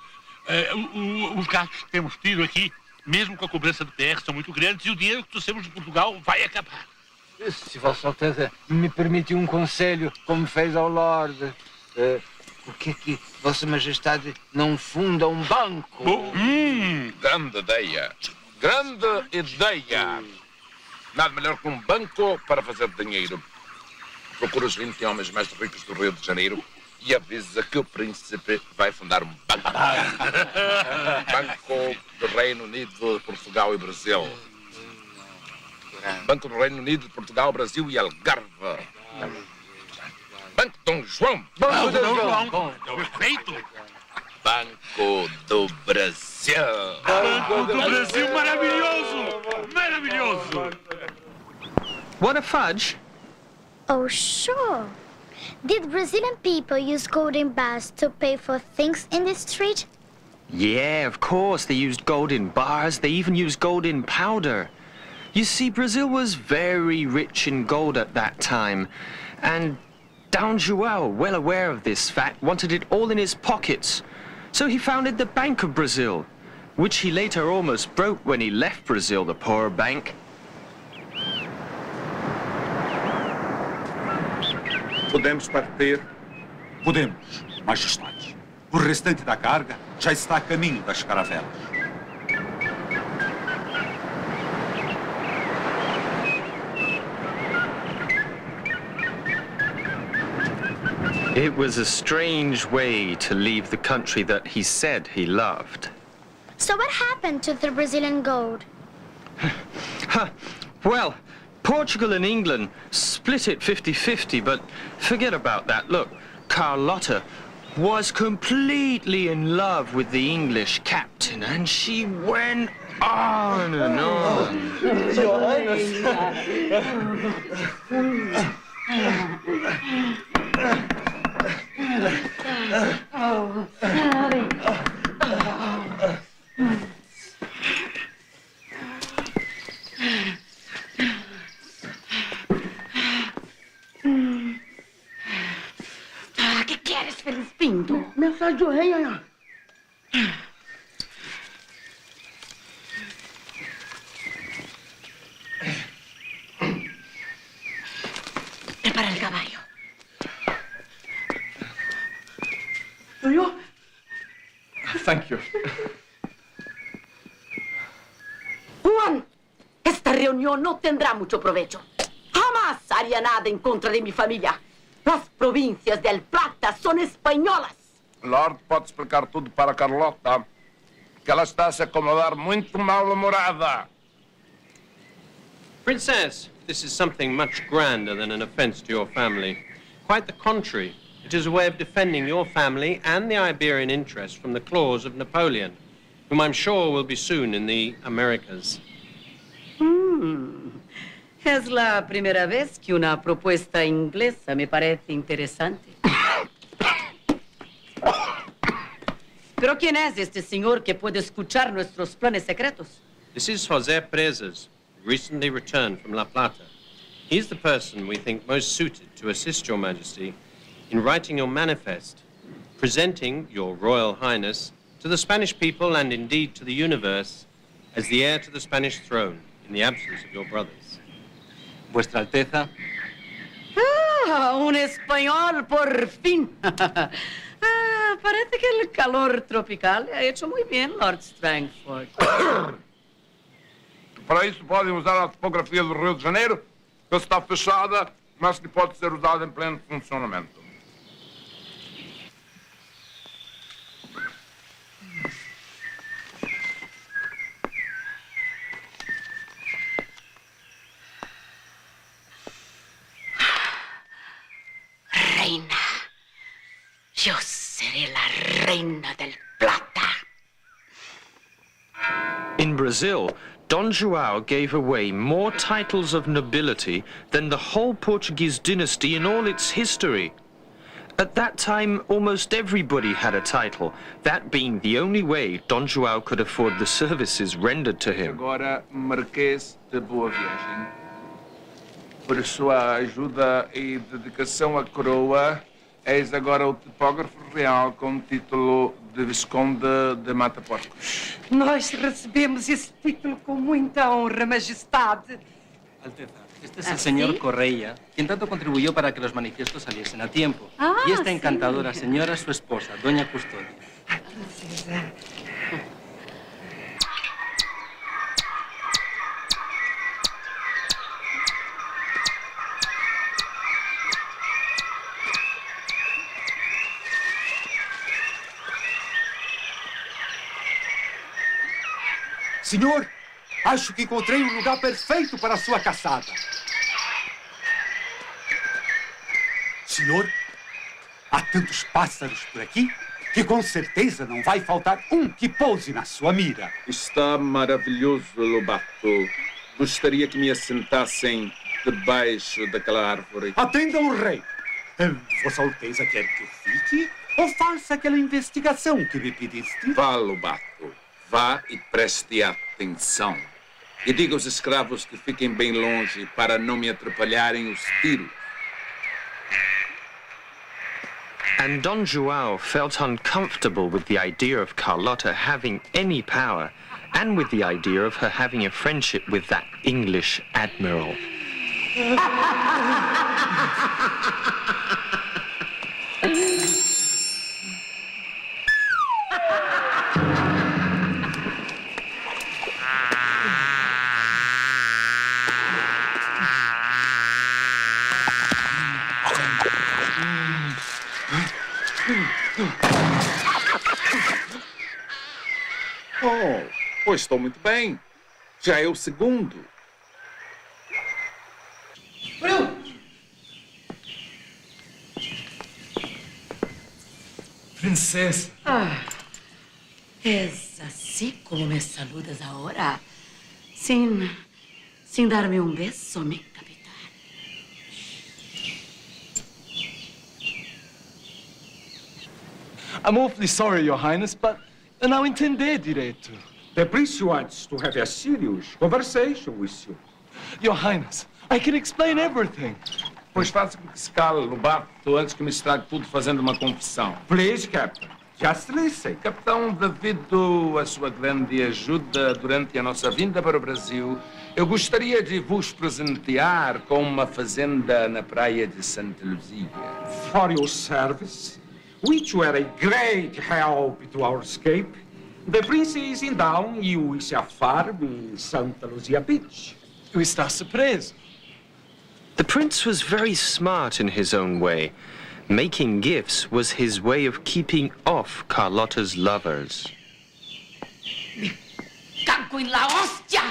Os gastos que temos tido aqui, mesmo com a cobrança de PR, são muito grandes e o dinheiro que trouxemos de Portugal vai acabar. Se Vossa Alteza me permite um conselho, como fez ao Lorde, Por que Vossa Majestade não funda um banco? Grande ideia. Grande ideia. Nada melhor que um banco para fazer dinheiro. Procura os 20 homens mais ricos do Rio de Janeiro e avisa que o príncipe vai fundar um banco. Banco do Reino Unido, Portugal e Brasil. Banco do Reino Unido, Portugal, Brasil e Algarve. Banco Dom João. Banco Dom João. Perfeito. Banco do Brasil. Banco do Brasil, maravilhoso. Maravilhoso. What a fudge. Oh, sure. Did Brazilian people use golden bars to pay for things in the street? Yeah, of course. They used gold in bars. They even used gold in powder. You see, Brazil was very rich in gold at that time. And Dom João, well aware of this fact, wanted it all in his pockets. So he founded the Bank of Brazil, which he later almost broke when he left Brazil, the poor bank. Podemos partir? Podemos, Majestade. O restante da carga já está a caminho das caravelas. It was a strange way to leave the country that he said he loved. So what happened to the Brazilian gold? Well, Portugal and England split it 50-50, but forget about that. Look, Carlota was completely in love with the English captain, and she went on and on. Your Oh, sorry. ¿Qué quieres, Feliz Pinto? Mensagem do rei, Anha. Prepara el caballo. Senhor? Thank you. Juan, esta reunión no tendrá mucho provecho. Jamás haría nada en contra de mi familia. Las provincias del Plata son españolas. Lord pode explicar tudo para Carlota, que ela está a se acomodar muito mal-humorada. Princess, this is something much grander than an offense to your family. Quite the contrary. It is a way of defending your family and the Iberian interest from the claws of Napoleon, whom I'm sure will be soon in the Americas. Es la primera vez que una propuesta inglesa me parece interesante. ¿Pero quién es este señor que puede escuchar nuestros planes secretos? This is José Presas, recently returned from La Plata. He's the person we think most suited to assist Your Majesty in writing your manifest, presenting Your Royal Highness to the Spanish people and indeed to the universe as the heir to the Spanish throne in the absence of your brothers. Vuestra Alteza. Ah, un español, por fin. Parece que el calor tropical le ha hecho muy bien, Lord Strangford. Para isso podem usar a topografia do Rio de Janeiro, que está fechada, mas que pode ser usada em pleno funcionamento. Reina. Yo seré la reina del Plata. In Brazil, Dom João gave away more titles of nobility than the whole Portuguese dynasty in all its history. At that time, almost everybody had a title, that being the only way Dom João could afford the services rendered to him. Agora, Marquês de Boa Viagem, por sua ajuda e dedicação à coroa, eis agora o tipógrafo real com o título de Visconde de Mata Porcos. Nós recebemos esse título com muita honra, Majestade. Alteza, Este es el señor Correia, quien tanto contribuyó para que los manifiestos saliesen a tiempo. Y esta encantadora señora, su esposa, doña Custodia. Senhor, acho que encontrei um lugar perfeito para a sua caçada. Senhor, há tantos pássaros por aqui que com certeza não vai faltar um que pouse na sua mira. Está maravilhoso, Lobato. Gostaria que me assentassem debaixo daquela árvore. Atendam o rei. Vossa Alteza quer que fique ou faça aquela investigação que me pediste? Vá, Lobato. Vá e preste atenção. E diga aos escravos que fiquem bem longe para não me atrapalharem os tiros. And Dom João felt uncomfortable with the idea of Carlota having any power and with the idea of her having a friendship with that English admiral. Oh, pois estou muito bem. Já é o segundo. Princesa. Ah, ¿es así como me saludas ahora? Sin darme un beso, mi capitán. I'm awfully sorry, Your Highness, but eu não entendi direito. The prince wants to have a serious conversation with you. Your Highness, I can explain everything. Pois faça com que se cale, Lobato, antes que me estrague tudo fazendo uma confissão. Please, Captain. Just listen. Capitão, devido à sua grande ajuda durante a nossa vinda para o Brasil, eu gostaria de vos presentear com uma fazenda na praia de Santa Luzia. For your service, which were a great help to our escape, the prince is endowing you with a farm in Santa Luzia Beach. Eu está surpreso. The prince was very smart in his own way. Making gifts was his way of keeping off Carlota's lovers. Me cago en la hostia.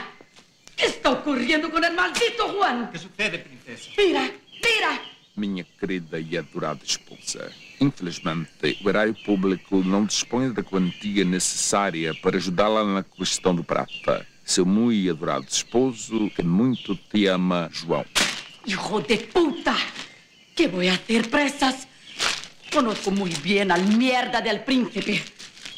¿Qué está ocurriendo con el maldito Juan? ¿Qué sucede, princesa? Mira, mira. Minha querida e adorada esposa, infelizmente, o erário público não dispõe da quantia necessária para ajudá-la na questão do prata. Seu muito adorado esposo, que muito te ama, João. Hijo de puta. ¿Qué voy a hacer, presas? Conozco muy bien al mierda del príncipe.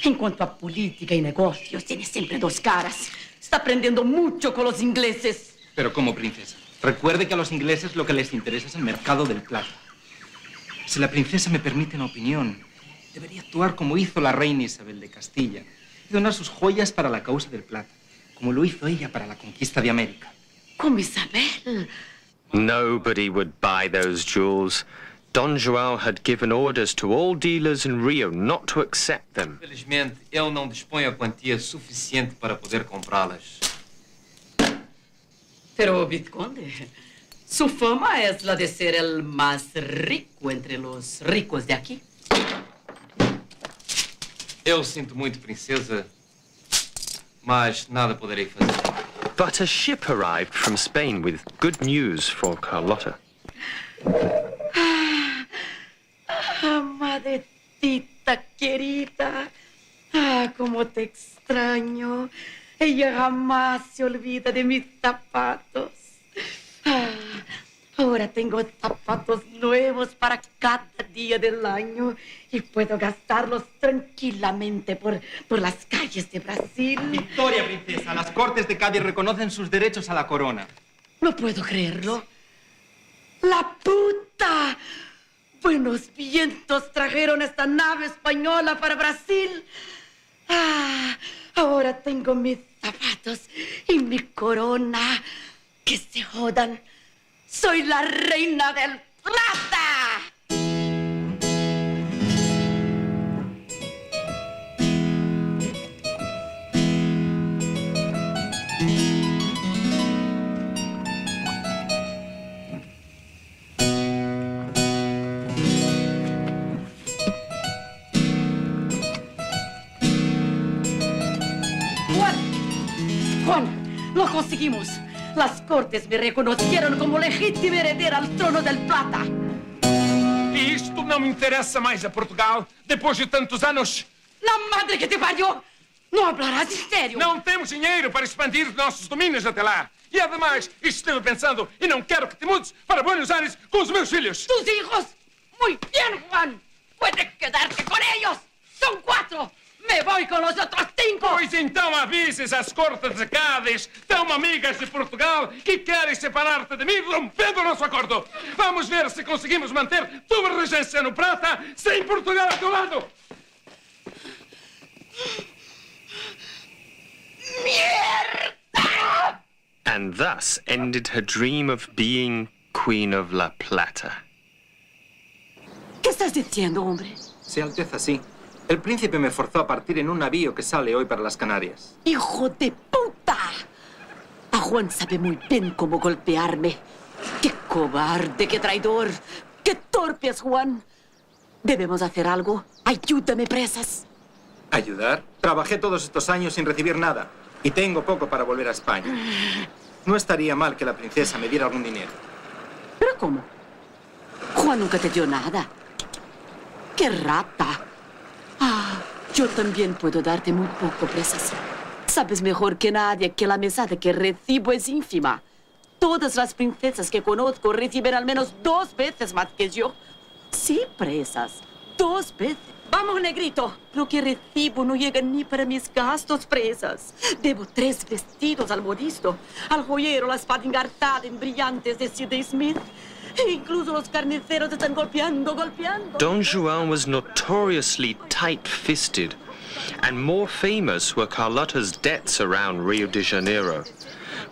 En cuanto a política y negocios, tiene siempre dos caras. Está aprendiendo mucho con los ingleses. Pero como princesa, recuerde que a los ingleses lo que les interesa es el mercado del plata. Si la princesa me permite una opinión, debería actuar como hizo la reina Isabel de Castilla y donar sus joyas para la causa del plata, como lo hizo ella para la conquista de América. ¿Como Isabel? Nobody would buy those jewels. Dom João had given orders to all dealers in Rio not to accept them. Infelizmente, eu não disponho a quantia suficiente para poder comprá-las. Pero, Vizconde, su fama es la de ser el más rico entre los ricos de aquí. Eu sinto muito, princesa, mas nada poderei fazer. But a ship arrived from Spain with good news for Carlota. Madrecita querida, cómo te extraño. Ella jamás se olvida de mis zapatos. Ahora tengo zapatos nuevos para cada día del año y puedo gastarlos tranquilamente por las calles de Brasil. Victoria, princesa. Las Cortes de Cádiz reconocen sus derechos a la corona. No puedo creerlo. ¡La puta! Buenos vientos trajeron esta nave española para Brasil. Ahora tengo mis zapatos y mi corona. Que se jodan. Soy la reina del plata. Juan, lo conseguimos. Las cortes me reconocieron como legítima heredera al trono del plata. E isto não me interessa mais a Portugal, depois de tantos anos. La madre que te parió. Não hablarás em sério. Não temos dinheiro para expandir nossos domínios até lá. E ademais, estive pensando e não quero que te mudes para Buenos Aires com os meus filhos. Tus hijos. Muy bien, Juan. Puedes quedarte con ellos. Son 4. Me voy con los otros 5. Pois então avises às cortes de Cádiz, tão amigas de Portugal, que querem separar-te de mim, rompendo o nosso acordo. Vamos ver se conseguimos manter tua regência no Prata sem Portugal ao teu lado. Mierda! And thus ended her dream of being Queen of La Plata. ¿Qué estás diciendo, hombre? Sí, Alteza, sí. El príncipe me forzó a partir en un navío que sale hoy para las Canarias. ¡Hijo de puta! A Juan sabe muy bien cómo golpearme. ¡Qué cobarde, qué traidor! ¡Qué torpe es Juan! Debemos hacer algo. Ayúdame, presas. ¿Ayudar? Trabajé todos estos años sin recibir nada. Y tengo poco para volver a España. No estaría mal que la princesa me diera algún dinero. ¿Pero cómo? Juan nunca te dio nada. ¡Qué rata! Ah, yo también puedo darte muy poco, presas. Sabes mejor que nadie que la mesada que recibo es ínfima. Todas las princesas que conozco reciben al menos 2 veces más que yo. Sí, presas. 2 veces. Vamos, negrito. Lo que recibo no llega ni para mis gastos, presas. Debo 3 vestidos al modisto, al joyero la espada engartada en brillantes de Sidney Smith. Incluso los carniceros están golpeando. Dom João was notoriously tight-fisted, and more famous were Carlota's debts around Rio de Janeiro.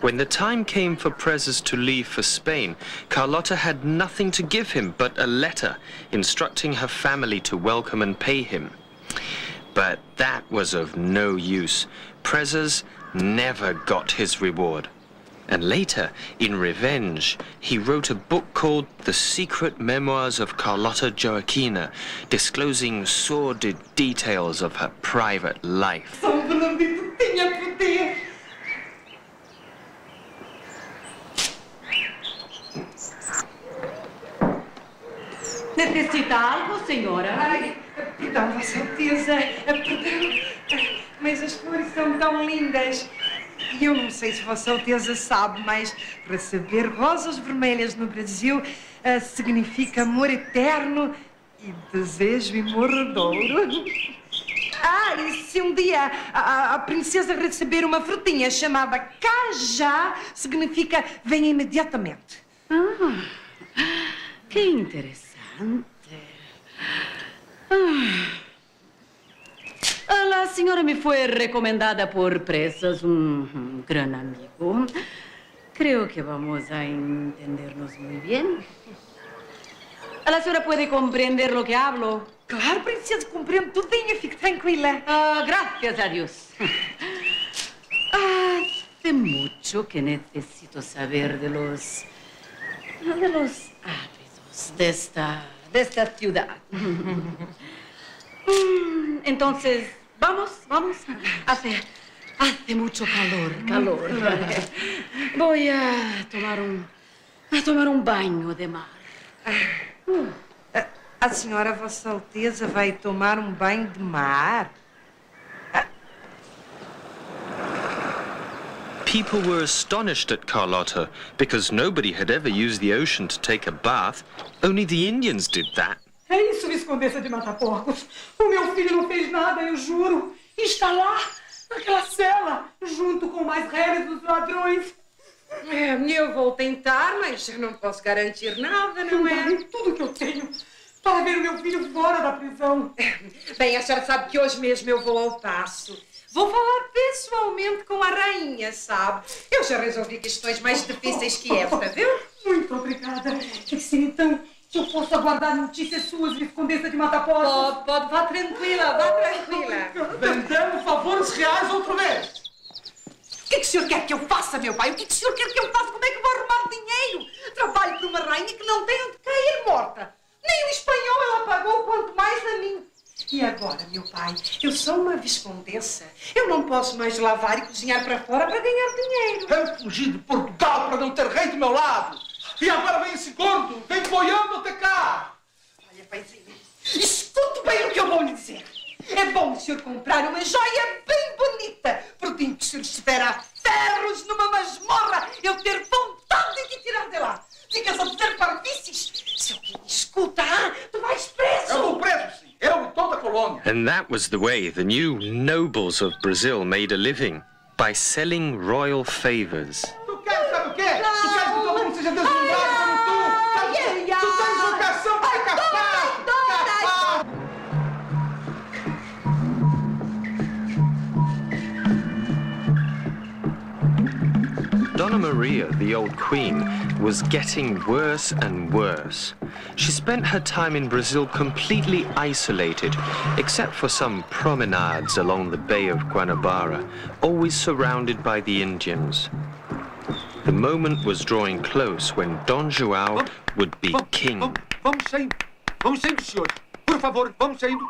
When the time came for Prezes to leave for Spain, Carlota had nothing to give him but a letter instructing her family to welcome and pay him. But that was of no use. Prezes never got his reward. And later, in revenge, he wrote a book called The Secret Memoirs of Carlota Joaquina, disclosing sordid details of her private life. Necessita algo, senhora? Ai, perdão, Vossa Alteza. Perdão. Mas as flores são tão lindas. E eu não sei se Vossa Alteza sabe, mas receber rosas vermelhas no Brasil significa amor eterno e desejo imorredouro. Ah, e se um dia a princesa receber uma frutinha chamada cajá, significa venha imediatamente. Ah, que interessante. La señora me fue recomendada por Presas, un gran amigo. Creo que vamos a entendernos muy bien. La señora puede comprender lo que hablo. Claro, princesa, compreendo tudinho, fique tranquila. Gracias a Dios. Hace mucho que necesito saber de los hábitos de esta ciudad. Entonces, vamos. Hace mucho calor. Voy a tomar un baño de mar. A senhora, Vossa Alteza, vai tomar banho de mar? People were astonished at Carlota because nobody had ever used the ocean to take a bath. Only the Indians did that. É isso, Viscondessa de Mataporcos. O meu filho não fez nada, eu juro. Está lá, naquela cela, junto com mais réis dos ladrões. Eu vou tentar, mas eu não posso garantir nada, não é? Darei tudo que eu tenho para ver o meu filho fora da prisão. Bem, a senhora sabe que hoje mesmo eu vou ao Paço. Vou falar pessoalmente com a rainha, sabe? Eu já resolvi questões mais difíceis que esta, viu? Muito obrigada. Quer dizer, então, que eu posso aguardar notícias suas, Viscondessa de Mataportas? Pode, vá tranquila, vá tranquila. Vendemos favores reais outra vez. O que o senhor quer que eu faça, meu pai? O que o senhor quer que eu faça? Como é que vou arrumar dinheiro? Trabalho para uma rainha que não tem onde cair morta. Nem o espanhol ela pagou, quanto mais a mim. E agora, meu pai, eu sou uma viscondessa. Eu não posso mais lavar e cozinhar para fora para ganhar dinheiro. Eu fugi de Portugal para não ter rei do meu lado. E agora vem esse gordo, vem boiando até cá. Olha, paizinho, escute bem o que eu vou lhe dizer. É bom o senhor comprar uma joia bem bonita, porque em que o senhor estiver a ferros numa masmorra, eu ter vontade de te tirar de lá. Ficas a dizer parvícies. Se alguém me escuta, tu vais preso. Eu vou preso, sim. Eu e toda a colônia. And that was the way the new nobles of Brazil made a living, by selling royal favors. Tu queres saber o quê? Tu queres que todo mundo seja deslumbrado como tu? Tu tens vocação para caçar! Donna Maria, the old queen, was getting worse and worse. She spent her time in Brazil completely isolated, except for some promenades along the Bay of Guanabara, always surrounded by the Indians. The moment was drawing close when Dom João would be king. Vamos saindo, senhores. Por favor, vamos saindo.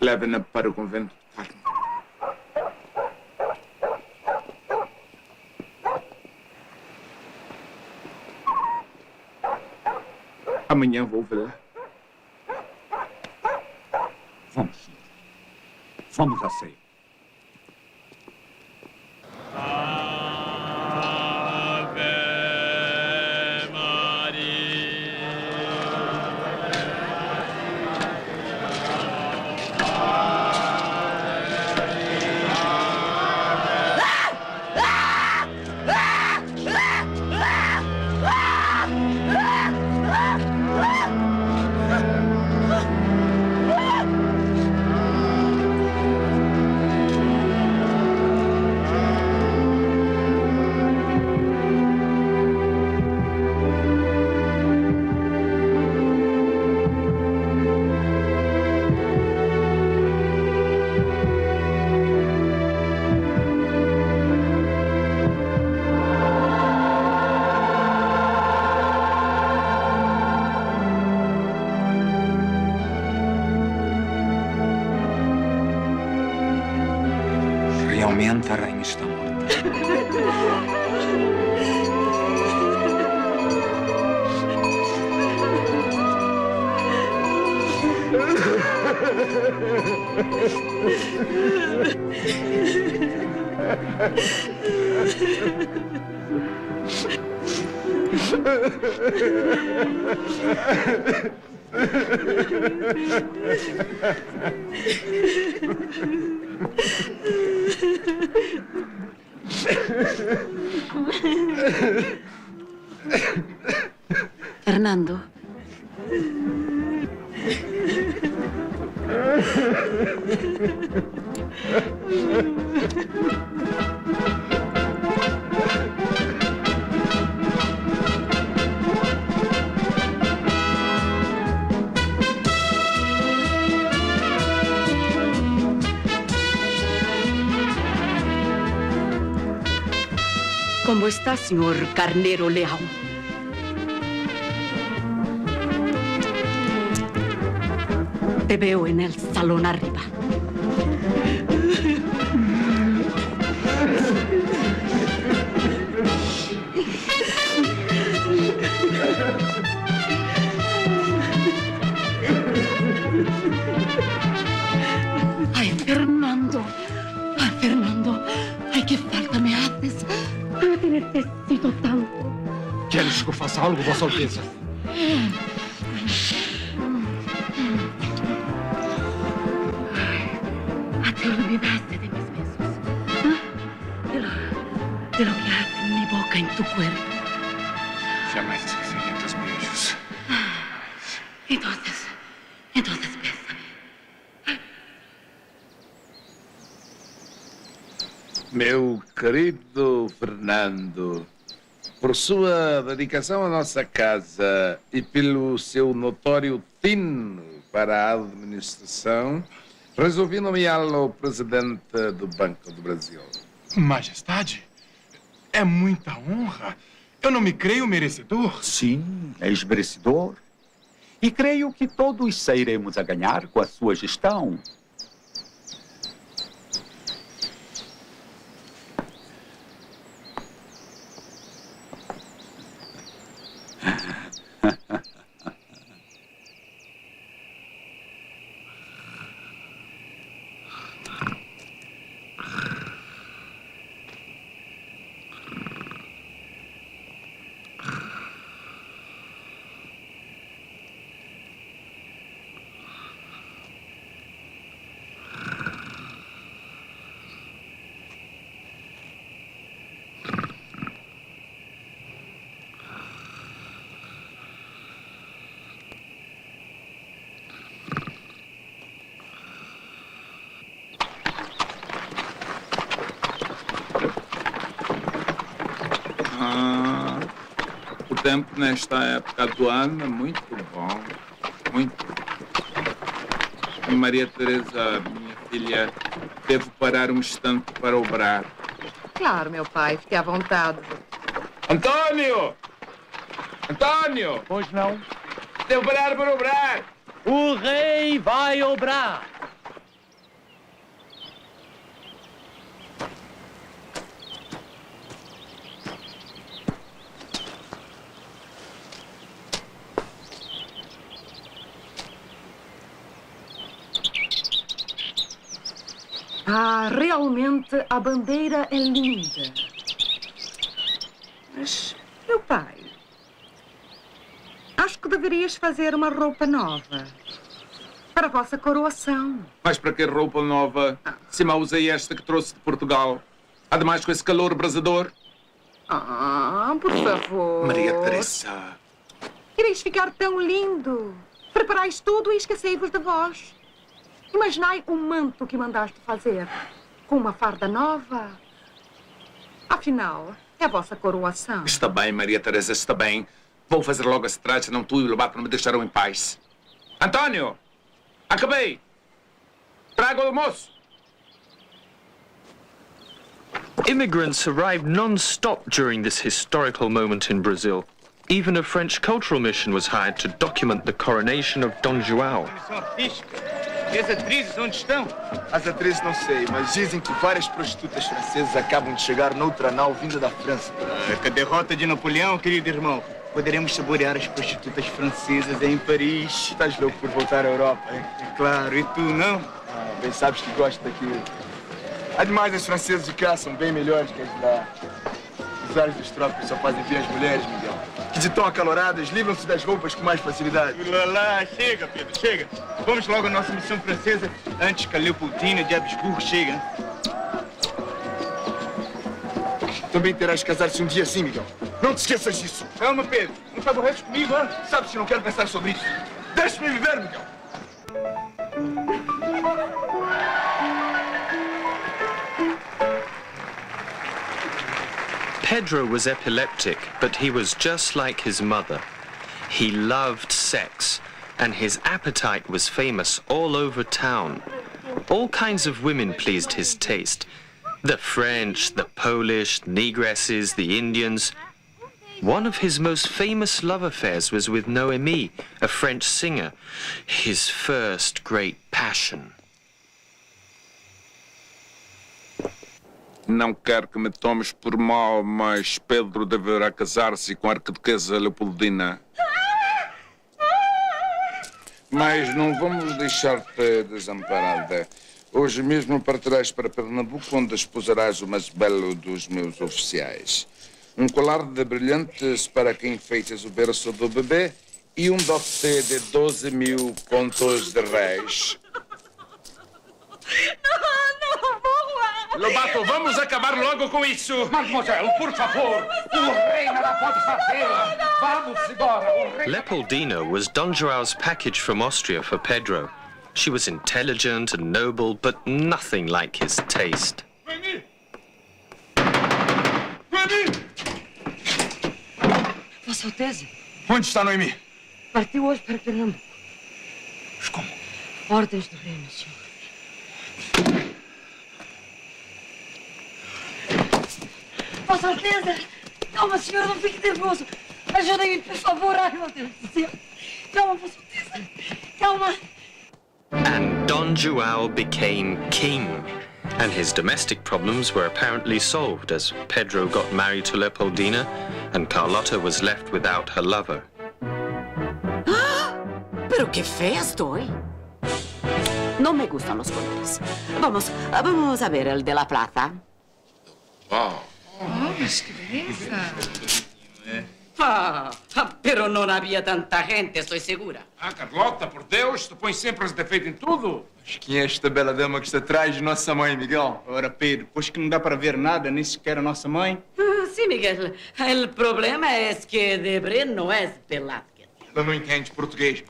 Leve-na para o convento de Carmo. Amanhã vou vê-la. Vamos, senhor. Vamos à ceia. Realmente a rainha está morta. Fernando. ¿Cómo está, señor Carnero Leão? Te veo en el salón arriba. Ay, Fernando. Ay, Fernando. Ay, qué falta me haces. Yo te necesito tanto. Queres que eu faça algo, Vossa Alteza? Te olvidaste de mis besos. De lo que hace mi boca en tu cuerpo. Jamais esquecerei dos beijos. Entonces, bésame. Meu querido Fernando, por sua dedicação à nossa casa e pelo seu notório tino para a administração, resolvi nomeá-lo presidente do Banco do Brasil. Majestade, é muita honra. Eu não me creio merecedor. Sim, és merecedor. E creio que todos sairemos a ganhar com a sua gestão. O tempo nesta época do ano é muito bom, muito. E Maria Teresa, minha filha, devo parar um instante para obrar. Claro, meu pai, fique à vontade. Antônio! Antônio! Pois não? Devo parar para obrar! O rei vai obrar! Ah, realmente a bandeira é linda. Mas, meu pai, acho que deverias fazer uma roupa nova para a vossa coroação. Mas para que roupa nova? Se mal usei esta que trouxe de Portugal. Ademais, com esse calor abrasador. Ah, por favor. Maria Teresa. Ireis ficar tão lindo. Preparais tudo e esquecei-vos de vós. Imaginai o manto que mandaste fazer, com uma farda nova. Afinal, é a vossa coroação. Está bem, Maria Teresa, está bem. Vou fazer logo esse traje, não tu e o Lobato não me deixaram em paz. Antônio! Acabei! Traga o almoço! Immigrants arrived non-stop during this historical moment in Brazil. Even a French cultural mission was hired to document the coronation of Dom João. E as atrizes onde estão? As atrizes não sei, mas dizem que várias prostitutas francesas acabam de chegar noutra nau vinda da França. Com a derrota de Napoleão, querido irmão, poderemos saborear as prostitutas francesas em Paris. Estás louco por voltar à Europa, hein? É claro, e tu não? Ah, bem sabes que gosto daquilo. Ademais, as francesas de cá são bem melhores que as de lá. Os ares dos trópicos só fazem bem as mulheres, Miguel. Que de tão acaloradas livram-se das roupas com mais facilidade. Lá, chega, Pedro, chega. Vamos logo à nossa missão francesa antes que a Leopoldina de Habsburgo chegue. Também terás de casar-se um dia assim, Miguel. Não te esqueças disso. Calma, Pedro. Não te aborreces comigo, hein? Sabes que não quero pensar sobre isso. Deixa-me viver, Miguel. Pedro was epileptic, but he was just like his mother. He loved sex, and his appetite was famous all over town. All kinds of women pleased his taste. The French, the Polish, negresses, the Indians. One of his most famous love affairs was with Noémie, a French singer, his first great passion. Não quero que me tomes por mal, mas Pedro deverá casar-se com a arquiduquesa Leopoldina. Mas não vamos deixar-te desamparada. Hoje mesmo partirás para Pernambuco, onde esposarás o mais belo dos meus oficiais. Um colar de brilhantes para que enfeites o berço do bebê e um dote de 12.000 contos de réis. Não, vou lá. Lobato, vamos acabar logo com isso. Mademoiselle, por favor. O rei nada pode fazer. Vamos embora. Leopoldina was Dom João's package from Austria for Pedro. She was intelligent and noble, but nothing like his taste. Noemi! Noemi! Vossa Alteza, Onde está Noemi? partiu hoje para Pernambuco. Mas como? Ordens do reino, senhor. Vossa Alteza! Calma, senhor, não fique nervoso. Ajudem-me, por favor. Ai, meu Deus do céu. Calma, Vossa Alteza. Calma. And Dom João became king. And his domestic problems were apparently solved as Pedro got married to Leopoldina and Carlota was left without her lover. Pero qué fea estoy. No me gustan los colores. Vamos a ver el de la plaza. Oh. Mas que beleza. Pero no había tanta gente, estoy segura. Ah, Carlota, por Deus, tu pões sempre os defeitos em tudo. Mas quem é esta bela dama que está atrás de nossa mãe, Miguel? Ora, Pedro, pois que não dá para ver nada, nem sequer a nossa mãe. Sí, Miguel. El problema es que Debre no es pelada. Ela não entende português.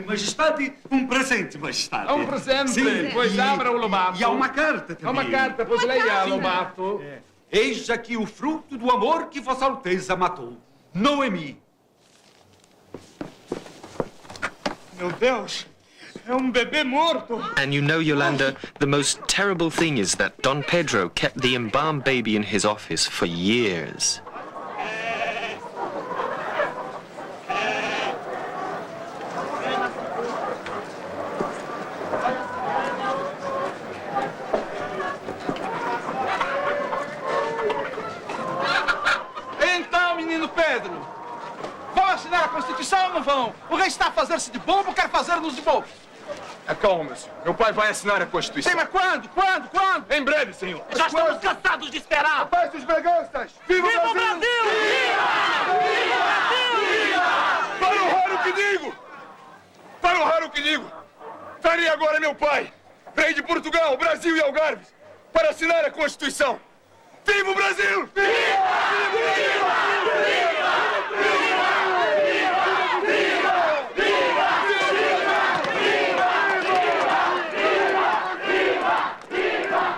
Majestade, um presente, majestade. É um presente. Sim. Pois abra o Lobato. E há uma carta também. Há uma carta, pois leia, Lobato. Eis aqui o fruto do amor que Vossa Alteza matou. Noemi. Meu Deus, é bebê morto. And you know, Yolanda, the most terrible thing is that Don Pedro kept the embalmed baby in his office for years. Então, menino Pedro, vão assinar a Constituição ou não vão? O rei está a fazer-se de bobo, quer fazer-nos de bobos. Acalma, senhor. Meu pai vai assinar a Constituição. Sim, mas quando? Quando? Em breve, senhor. Já estamos cansados de esperar. Paz dos braganças! Viva o Brasil! Para honrar o que digo! Para honrar o que digo! Farei agora meu pai, rei de Portugal, Brasil e Algarves, para assinar a Constituição. Viva o Brasil!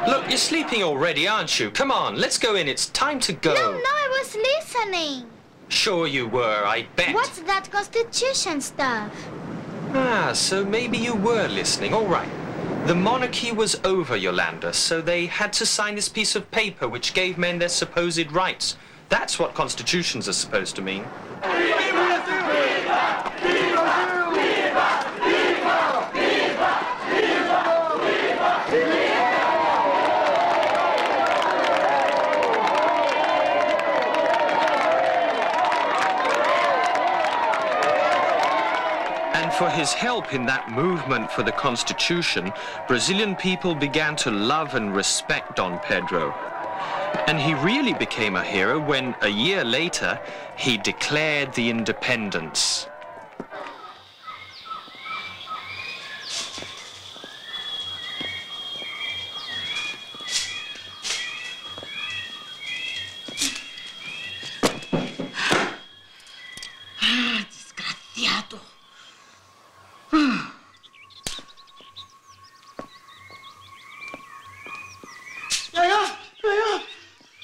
Look, you're sleeping already, aren't you? Come on, let's go in. It's time to go. No, I was listening. Sure you were, I bet. What's that Constitution stuff? Ah, so maybe you were listening. All right. The monarchy was over, Yolanda, so they had to sign this piece of paper which gave men their supposed rights. That's what constitutions are supposed to mean. And for his help in that movement for the Constitution, Brazilian people began to love and respect Dom Pedro. And he really became a hero when, a year later, he declared the independence. Desgraciado.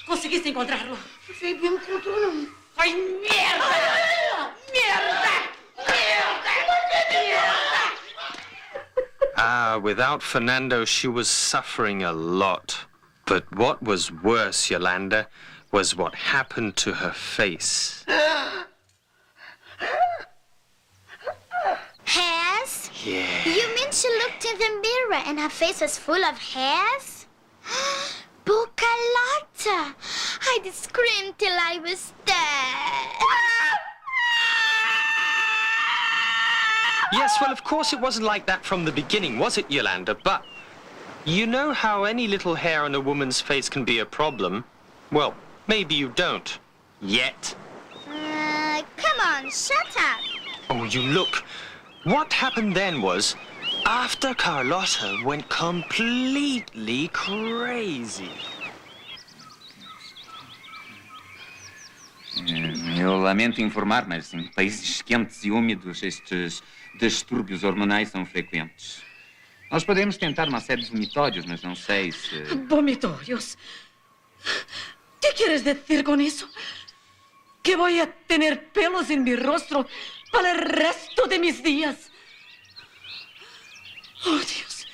Conseguiste encontrarlo? Sí, bien encontró. ¡Ay, mierda! ¡Mierda! Ah, without Fernando, she was suffering a lot. But what was worse, Yolanda, was what happened to her face. Hairs? Yeah. You mean she looked in the mirror and her face was full of hairs? Poor Carlota! I'd scream till I was dead. Yes, well, of course it wasn't like that from the beginning, was it, Yolanda? But you know how any little hair on a woman's face can be a problem? Well, maybe you don't. Yet. Come on, shut up. Oh, you look. What happened then was, after Carlota went completely crazy. Eu lamento informar, mas em países quentes e úmidos estes distúrbios hormonais são frequentes. Nós podemos tentar uma série de vomitórios, mas não sei se... ¿Vomitorios? ¿Qué quieres decir con eso? ¿Que voy a tener pelos en mi rostro para el resto de mis días? Oh, Dios.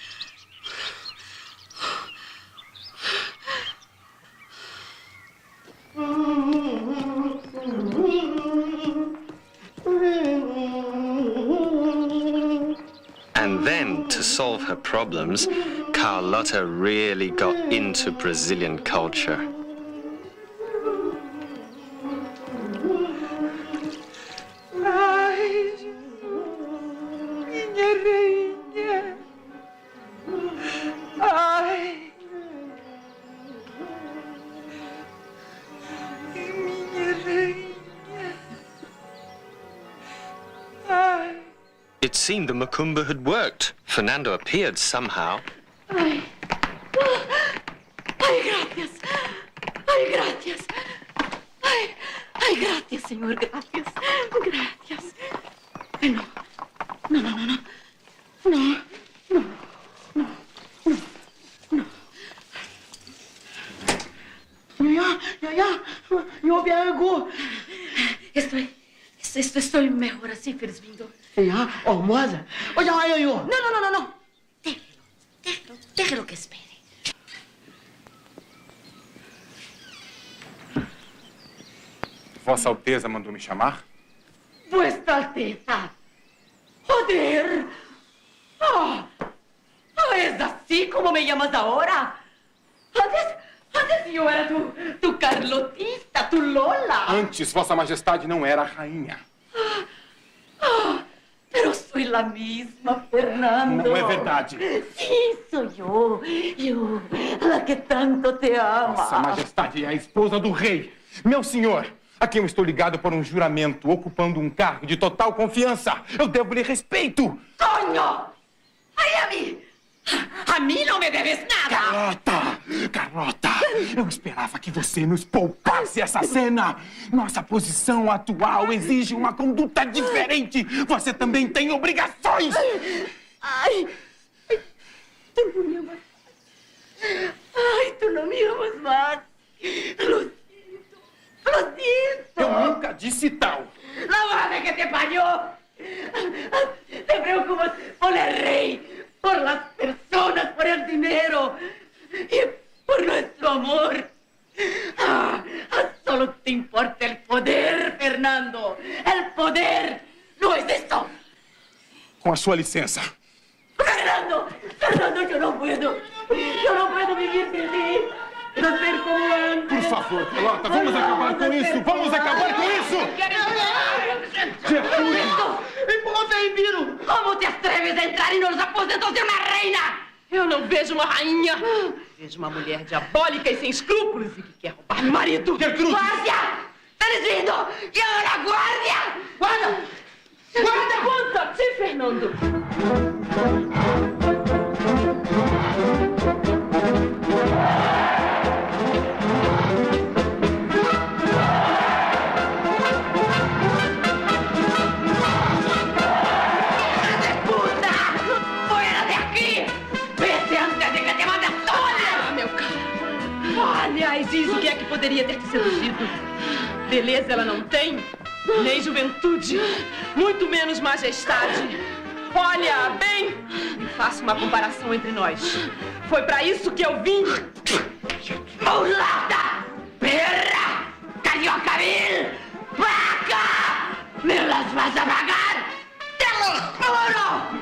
And then, to solve her problems, Carlota really got into Brazilian culture. Ai, minha rainha. Ai, minha rainha. Ai. It seemed the macumba had worked. Fernando appeared somehow. Ay. Ay, gracias. Ay, gracias. Ay, ay, gracias, señor. Gracias. Gracias. Ay, no. No, no, no, no. No, no, no, no, no. Ya, yo vengo. Estoy mejor así, Felisbindo. Ya, almoça. Oye, yo. No. Déjelo que espere. Vossa Alteza mandou me chamar? Vuestra Alteza. Joder. ¿Es así como me llamas ahora? Antes yo era tu Carlotita, tu Lola. Antes, Vossa Majestade não era a rainha. Pero soy la misma, Fernando. Não é verdade. Sí, soy yo, la que tanto te ama. Vossa Majestade é a esposa do rei. Meu senhor, a quem eu estou ligado por um juramento, ocupando um cargo de total confiança. Eu devo-lhe respeito. ¡Coño! ¡Ay, a mí não me debes nada! Carlota, eu esperava que você nos poupasse essa cena. Nossa posição atual exige uma conduta diferente. Você também tem obrigações. Ai, tu não me amas. Ai, tu não me amas mais. Lo siento. Eu nunca disse tal. La madre que te parió. Te preocupas por el rey, por las personas, por el dinero y por nuestro amor. Solo te importa el poder, Fernando. El poder. ¿No es esto? Com a sua licença. Fernando, yo no puedo vivir sin ti. No ser como antes. Por favor, Carlota, vamos acabar com isso. Vamos acabar com isso. ¿Cómo te atreves a entrar en los aposentos de una reina? Eu não vejo uma rainha. Vejo uma mulher diabólica e sem escrúpulos e que quer roubar meu marido. ¡Guardia! ¡Felisbindo! ¡Y ahora guardia! Guarda! Guarda! Sim, Fernando. Aliás, diz o que é que poderia ter te seduzido. Beleza ela não tem, nem juventude, muito menos majestade. Olha, bem, e faça uma comparação entre nós. Foi pra isso que eu vim. ¡Mulata! ¡Perra! ¡Carioca vil! ¡Vaca! ¡Me las vas a pagar! ¡Te lo juro!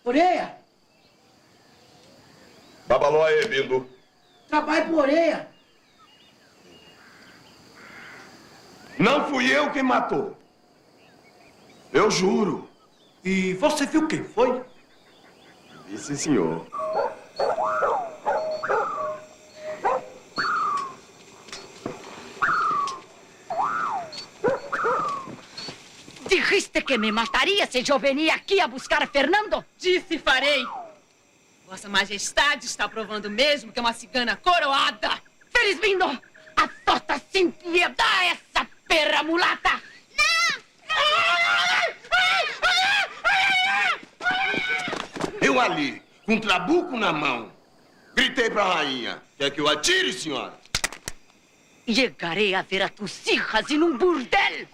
Orelha? Babalóia, Bindo. Trabalho por orelha. Não fui eu quem matou. Eu juro. E você viu quem foi? Vi, sim, senhor. Dijiste que me mataria se eu venir aqui a buscar a Fernando? Disse farei. Vossa Majestade está provando mesmo que é uma cigana coroada. Feliz-vindo! A tota Cíntia, dá essa perra mulata! Eu ali, com um trabuco na mão, gritei pra rainha. Quer que eu atire, senhora? Chegarei a ver a tus hijas em um burdel!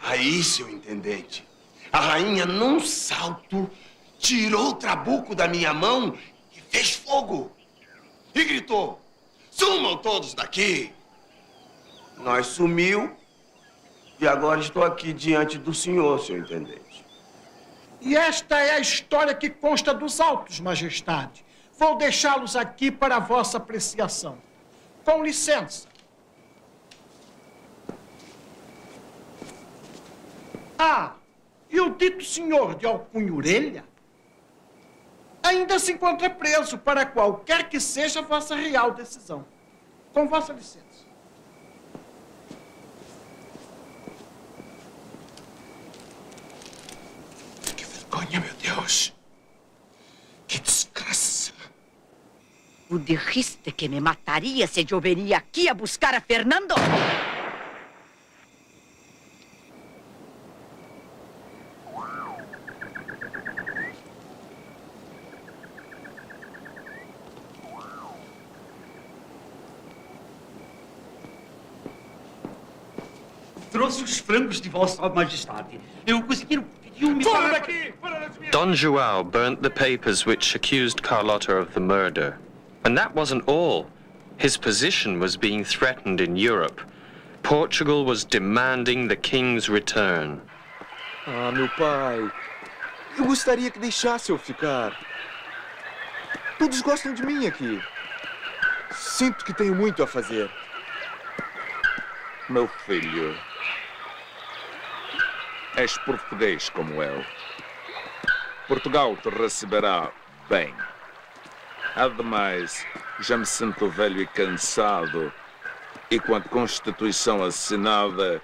Aí, seu intendente, a rainha, num salto, tirou o trabuco da minha mão e fez fogo. E gritou, sumam todos daqui. Nós sumiu e agora estou aqui diante do senhor, seu intendente. E esta é a história que consta dos autos, Majestade. Vou deixá-los aqui para a vossa apreciação. Com licença. Ah, e o dito senhor de alcunha orelha ainda se encontra preso para qualquer que seja a vossa real decisão. Com vossa licença. Que vergonha, meu Deus. Que desgraça. Tu dijiste que me mataria se eu venir aqui a buscar a Fernando? Trouxe os frangos de Vossa Majestade. Eu consegui pedir um... Fora daqui! Don João burnt the papers which accused Carlota of the murder. And that wasn't all. His position was being threatened in Europe. Portugal was demanding the king's return. Ah, meu pai. Eu gostaria que deixasse eu ficar. Todos gostam de mim aqui. Sinto que tenho muito a fazer. Meu filho, és português como eu. Portugal te receberá bem. Ademais, já me sinto velho e cansado. E com a Constituição assinada,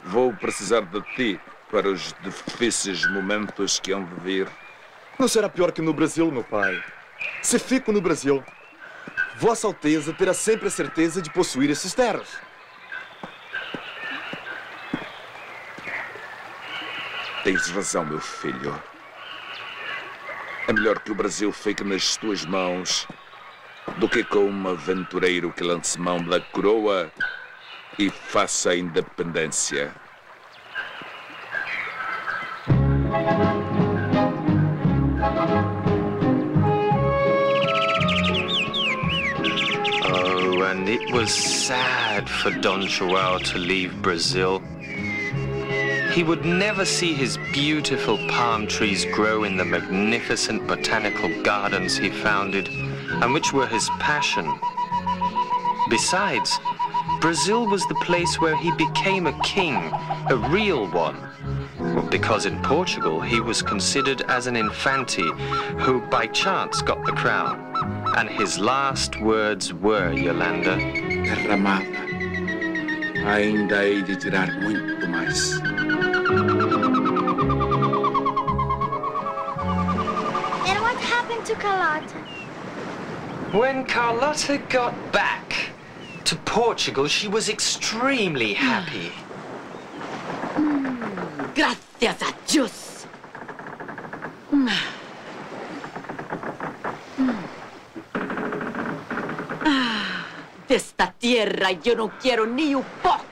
vou precisar de ti para os difíceis momentos que hão de vir. Não será pior que no Brasil, meu pai. Se fico no Brasil, Vossa Alteza terá sempre a certeza de possuir esses terras. Tens razão, meu filho. É melhor que o Brasil fique nas tuas mãos do que com um aventureiro que lance mão da coroa e faça a independência. Oh, and it was sad for Dom João to leave Brazil. He would never see his beautiful palm trees grow in the magnificent botanical gardens he founded, and which were his passion. Besides, Brazil was the place where he became a king, a real one. Because in Portugal he was considered as an infante who by chance got the crown. And his last words were, Yolanda, Terra amada, ainda hei de tirar muito mais. And what happened to Carlota? When Carlota got back to Portugal, she was extremely happy. Gracias a Dios. De esta tierra yo no quiero ni un poco.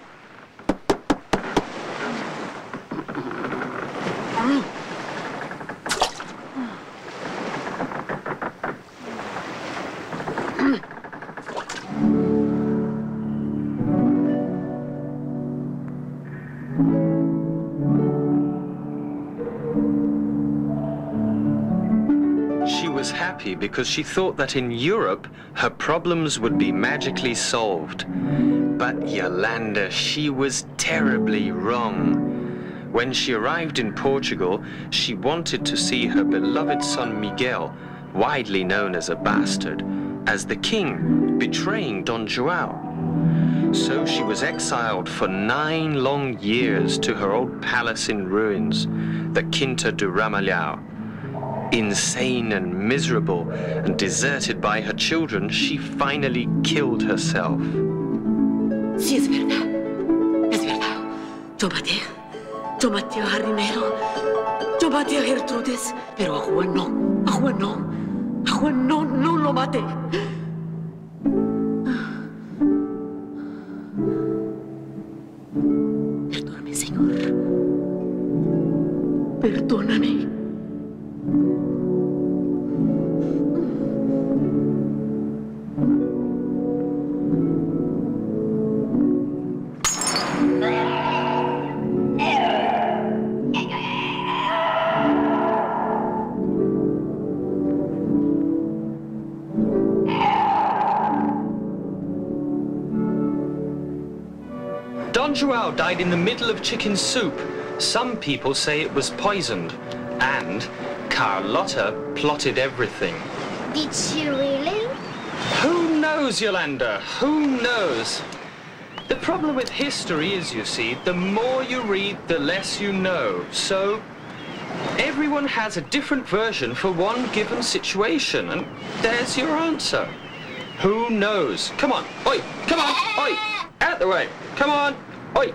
she was happy because she thought that in Europe, her problems would be magically solved. But Yolanda, she was terribly wrong. When she arrived in Portugal, she wanted to see her beloved son Miguel, widely known as a bastard, as the king, betraying Dom João. So she was exiled for 9 long years to her old palace in ruins, the Quinta do Ramalhão. Insane and miserable and deserted by her children, she finally killed herself. Sí, es verdad. Es verdad. Yo maté. Yo maté a Jardinero. Yo maté a Gertrudes. Pero a Juan no. A Juan no. A Juan no lo maté. Perdóname, Señor. Perdóname. Dom João died in the middle of chicken soup. Some people say it was poisoned. And Carlota plotted everything. Did she really? Who knows, Yolanda? Who knows? The problem with history is, you see, the more you read, the less you know. So, everyone has a different version for one given situation, and there's your answer. Who knows? Come on, oi, come on, oi, out the way, come on, oi.